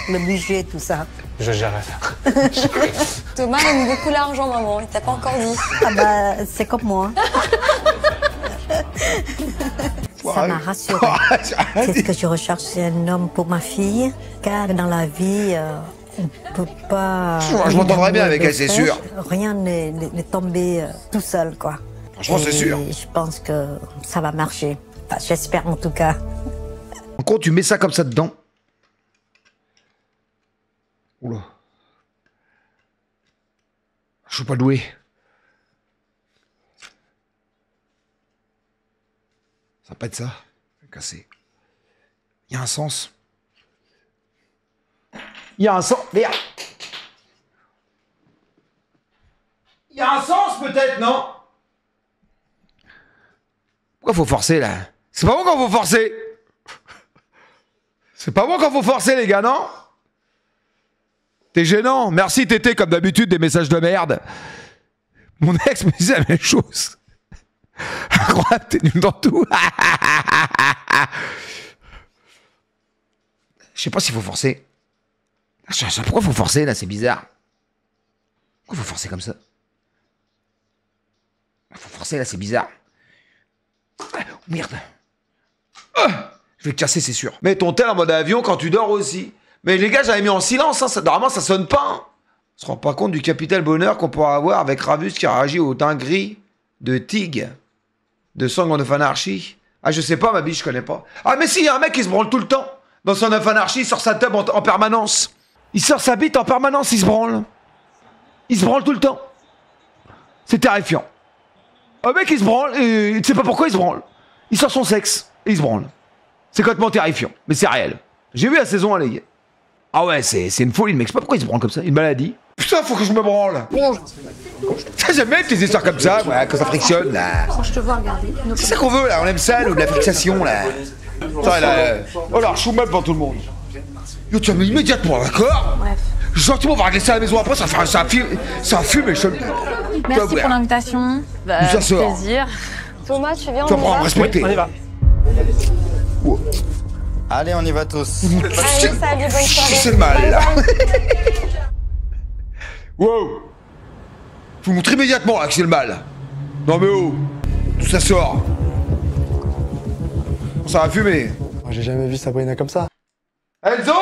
le budget, tout ça? Je gère ça. Thomas aime beaucoup l'argent, maman. Il t'a pas encore dit. Ah bah, c'est comme moi. Ça m'a rassurée. C'est ce que je recherche chez un homme pour ma fille, car dans la vie, on peut pas... Je m'entendrai bien avec elle, c'est sûr. Rien n'est tombé tout seul, quoi. Franchement, c'est sûr. Je pense que ça va marcher. Enfin, j'espère en tout cas. En gros, tu mets ça comme ça dedans. Oula. Je suis pas doué. Ça va pas être ça. Cassé. Il y a un sens. Il y a un sens. Merde. Il y a un sens peut-être, non? Pourquoi faut forcer là? C'est pas bon quand faut forcer. C'est pas bon quand faut forcer les gars, non? T'es gênant. Merci Tété comme d'habitude des messages de merde. Mon ex me disait la même chose. Incroyable, t'es nul dans tout. Je sais pas s'il faut forcer. Pourquoi faut forcer là? C'est bizarre. Pourquoi faut forcer comme ça? Faut forcer là, c'est bizarre. Oh, merde. Je vais te casser, c'est sûr. Mets ton tel en mode avion quand tu dors aussi. Mais les gars, j'avais mis en silence. Hein. Normalement, ça sonne pas. Hein. On se rend pas compte du capital bonheur qu'on pourra avoir avec Ravus qui réagit aux dingueries de Tig. De Song of Anarchy. Ah, je sais pas, ma biche, je connais pas. Ah, mais si, il y a un mec qui se branle tout le temps. Dans Song of Anarchy, il sort sa tub en permanence. Il sort sa bite en permanence, il se branle. Il se branle tout le temps. C'est terrifiant. Un mec, il se branle, et tu sais pas pourquoi il se branle. Il sort son sexe, et il se branle. C'est complètement terrifiant, mais c'est réel. J'ai vu la saison 1, les gars. Ah ouais, c'est une folie, le mec. Je sais pas pourquoi il se branle comme ça, une maladie. Putain, faut que je me branle. J'aime bien les petites histoires comme ça, ouais, quand ça frictionne, là. Je te vois regarder. C'est ça qu'on veut, là. On aime ça, ou de la fixation, là. Ça, là. Oh là, je suis mal devant tout le monde. Yo, tu vas immédiatement, d'accord? Bref. Gentiment, on va régler ça à la maison après, ça fume et je... Merci pour l'invitation. Bah, ça sort. Plaisir. Thomas, tu viens, tu vas pouvoir me respecter. On y va. Oh. Allez, on y va tous. Allez, salut, bonne soirée. C'est le mal, là. Wow. Faut montrer immédiatement, là, que c'est le mal. Non mais oh, tout ça sort. Ça va fumer. J'ai jamais vu Sabrina comme ça. Enzo!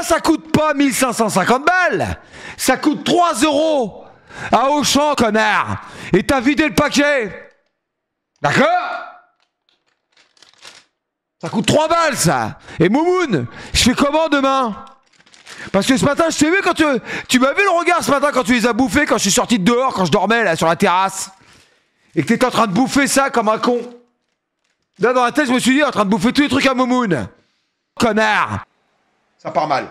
Ça coûte pas 1550 balles. Ça coûte 3 € à Auchan, connard. Et t'as vidé le paquet. D'accord? Ça coûte 3 balles, ça. Et Moumoun, je fais comment demain? Parce que ce matin, je t'ai vu quand tu m'as vu le regard ce matin quand tu les as bouffés, quand je suis sorti de dehors, quand je dormais là sur la terrasse. Et que t'étais en train de bouffer ça comme un con. Là, dans la tête, je me suis dit, en train de bouffer tous les trucs à Moumoun. Connard. Ça part mal.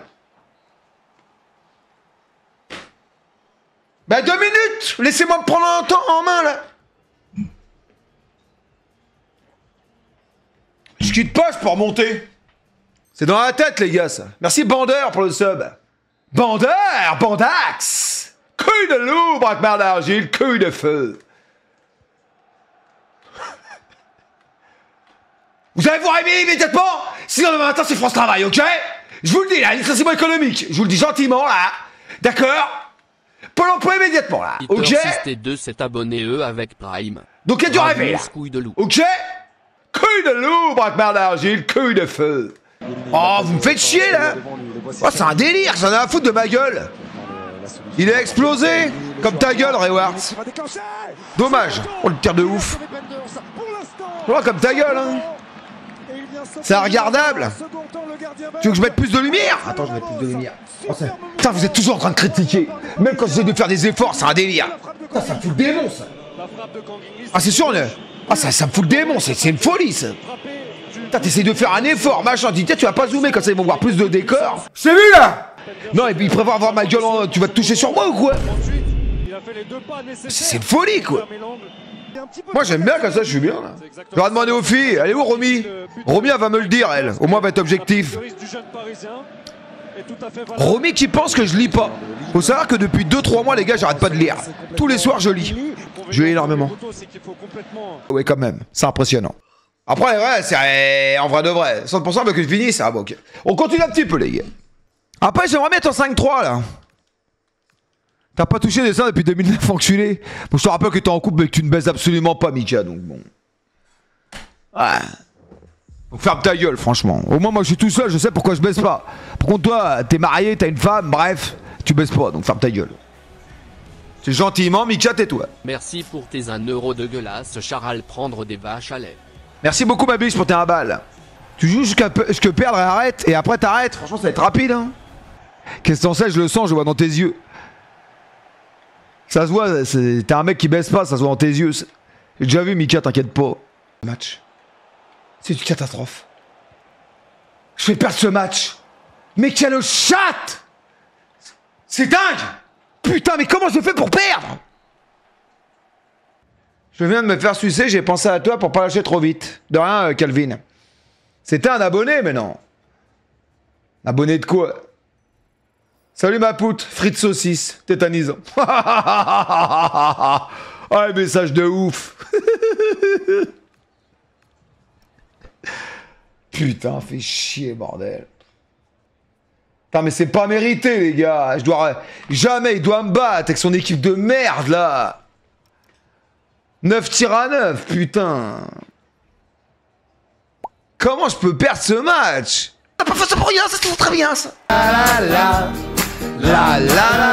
Bah 2 minutes. Laissez-moi me prendre un temps en main, là. Je quitte pas, je peux remonter. C'est dans la tête, les gars, ça. Merci, Bandeur, pour le sub. Bandeur, Bandax. Couille de loup, braquemar d'argile, couille de feu. Vous allez vous réveiller immédiatement. Sinon, demain matin, c'est France Travail, ok? Je vous le dis, là, licenciement économique. Je vous le dis gentiment, là. D'accord? Pôle emploi immédiatement, là. Ok? Systé2 s'est abonné avec Prime. Donc, il y a du réveil, là. Couille de loup. Ok? Couille de loup, braquemar d'argile, couille de feu. Oh, vous me faites chier, là. Oh, c'est un délire, ça en a à foutre de ma gueule. Il a explosé. Comme ta gueule, Rewards. Dommage. Oh, le tir de ouf. Oh, comme ta gueule, hein. C'est regardable. Tu veux que je mette plus de lumière? Attends, je vais mettre plus de lumière. Oh, putain, vous êtes toujours en train de critiquer. Même quand j'essaie de faire des efforts, c'est un délire. Putain, ça me fout le démon, ça. Ah, c'est sûr, ah, ça me fout le démon, c'est une folie, ça. Putain, t'essayes de faire un effort, machin. Tu dis, tiens, tu vas pas zoomer, comme ça, ils vont voir plus de décors. C'est vu, là. Non, et puis ils prévoient avoir ma gueule en... Tu vas te toucher sur moi ou quoi? C'est une folie, quoi. Moi, j'aime bien comme ça, je suis bien, là. Je vais demander aux filles, elle est où, Romy? Romy, elle va me le dire, elle. Au moins, elle va être objective. Romy qui pense que je lis pas. Faut savoir que depuis 2-3 mois, les gars, j'arrête pas de lire. Tous les soirs, je lis. Je lis énormément. Ouais, quand même. C'est impressionnant. Après, ouais, c'est en vrai de vrai. 100% mais que je finisse, ah bon, ok. On continue un petit peu, les gars. Après, j'aimerais mettre en 5-3, là. T'as pas touché des seins depuis 2009, enculé. Bon, je te rappelle que t'es en couple mais que tu ne baises absolument pas, Mika, donc bon. Ouais. Donc ferme ta gueule, franchement. Au moins, moi, je suis tout seul, je sais pourquoi je baisse pas. Par contre, toi, t'es marié, t'as une femme, bref, tu baisses pas, donc ferme ta gueule. C'est gentiment, Mika, tais-toi. Merci pour tes 1 euro de gueulasse, Charal prendre des vaches à lait. Merci beaucoup, ma biche, pour tes 1 balle. Tu joues jusqu'à perdre et arrête, et après t'arrêtes. Franchement, ça va être rapide, hein. Qu'est-ce que t'en sais, je le sens, je le vois dans tes yeux. Ça se voit, t'es un mec qui baisse pas, ça se voit dans tes yeux. J'ai déjà vu, Mika, t'inquiète pas. Match. C'est une catastrophe. Je vais perdre ce match. Mais quel chat! C'est dingue! Putain, mais comment je fais pour perdre? Je viens de me faire sucer, j'ai pensé à toi pour pas lâcher trop vite. De rien, Calvin. C'était un abonné, mais non. Abonné de quoi? Salut ma poutre, frites saucisses, tétanisant. Ah, le message de ouf. Putain, fait chier, bordel. Putain, mais c'est pas mérité, les gars. Jamais il doit me battre avec son équipe de merde, là. 9 tirs à 9, putain. Comment je peux perdre ce match? T'as pas fait ça pour rien, ça se trouve très bien, ça. La la la la la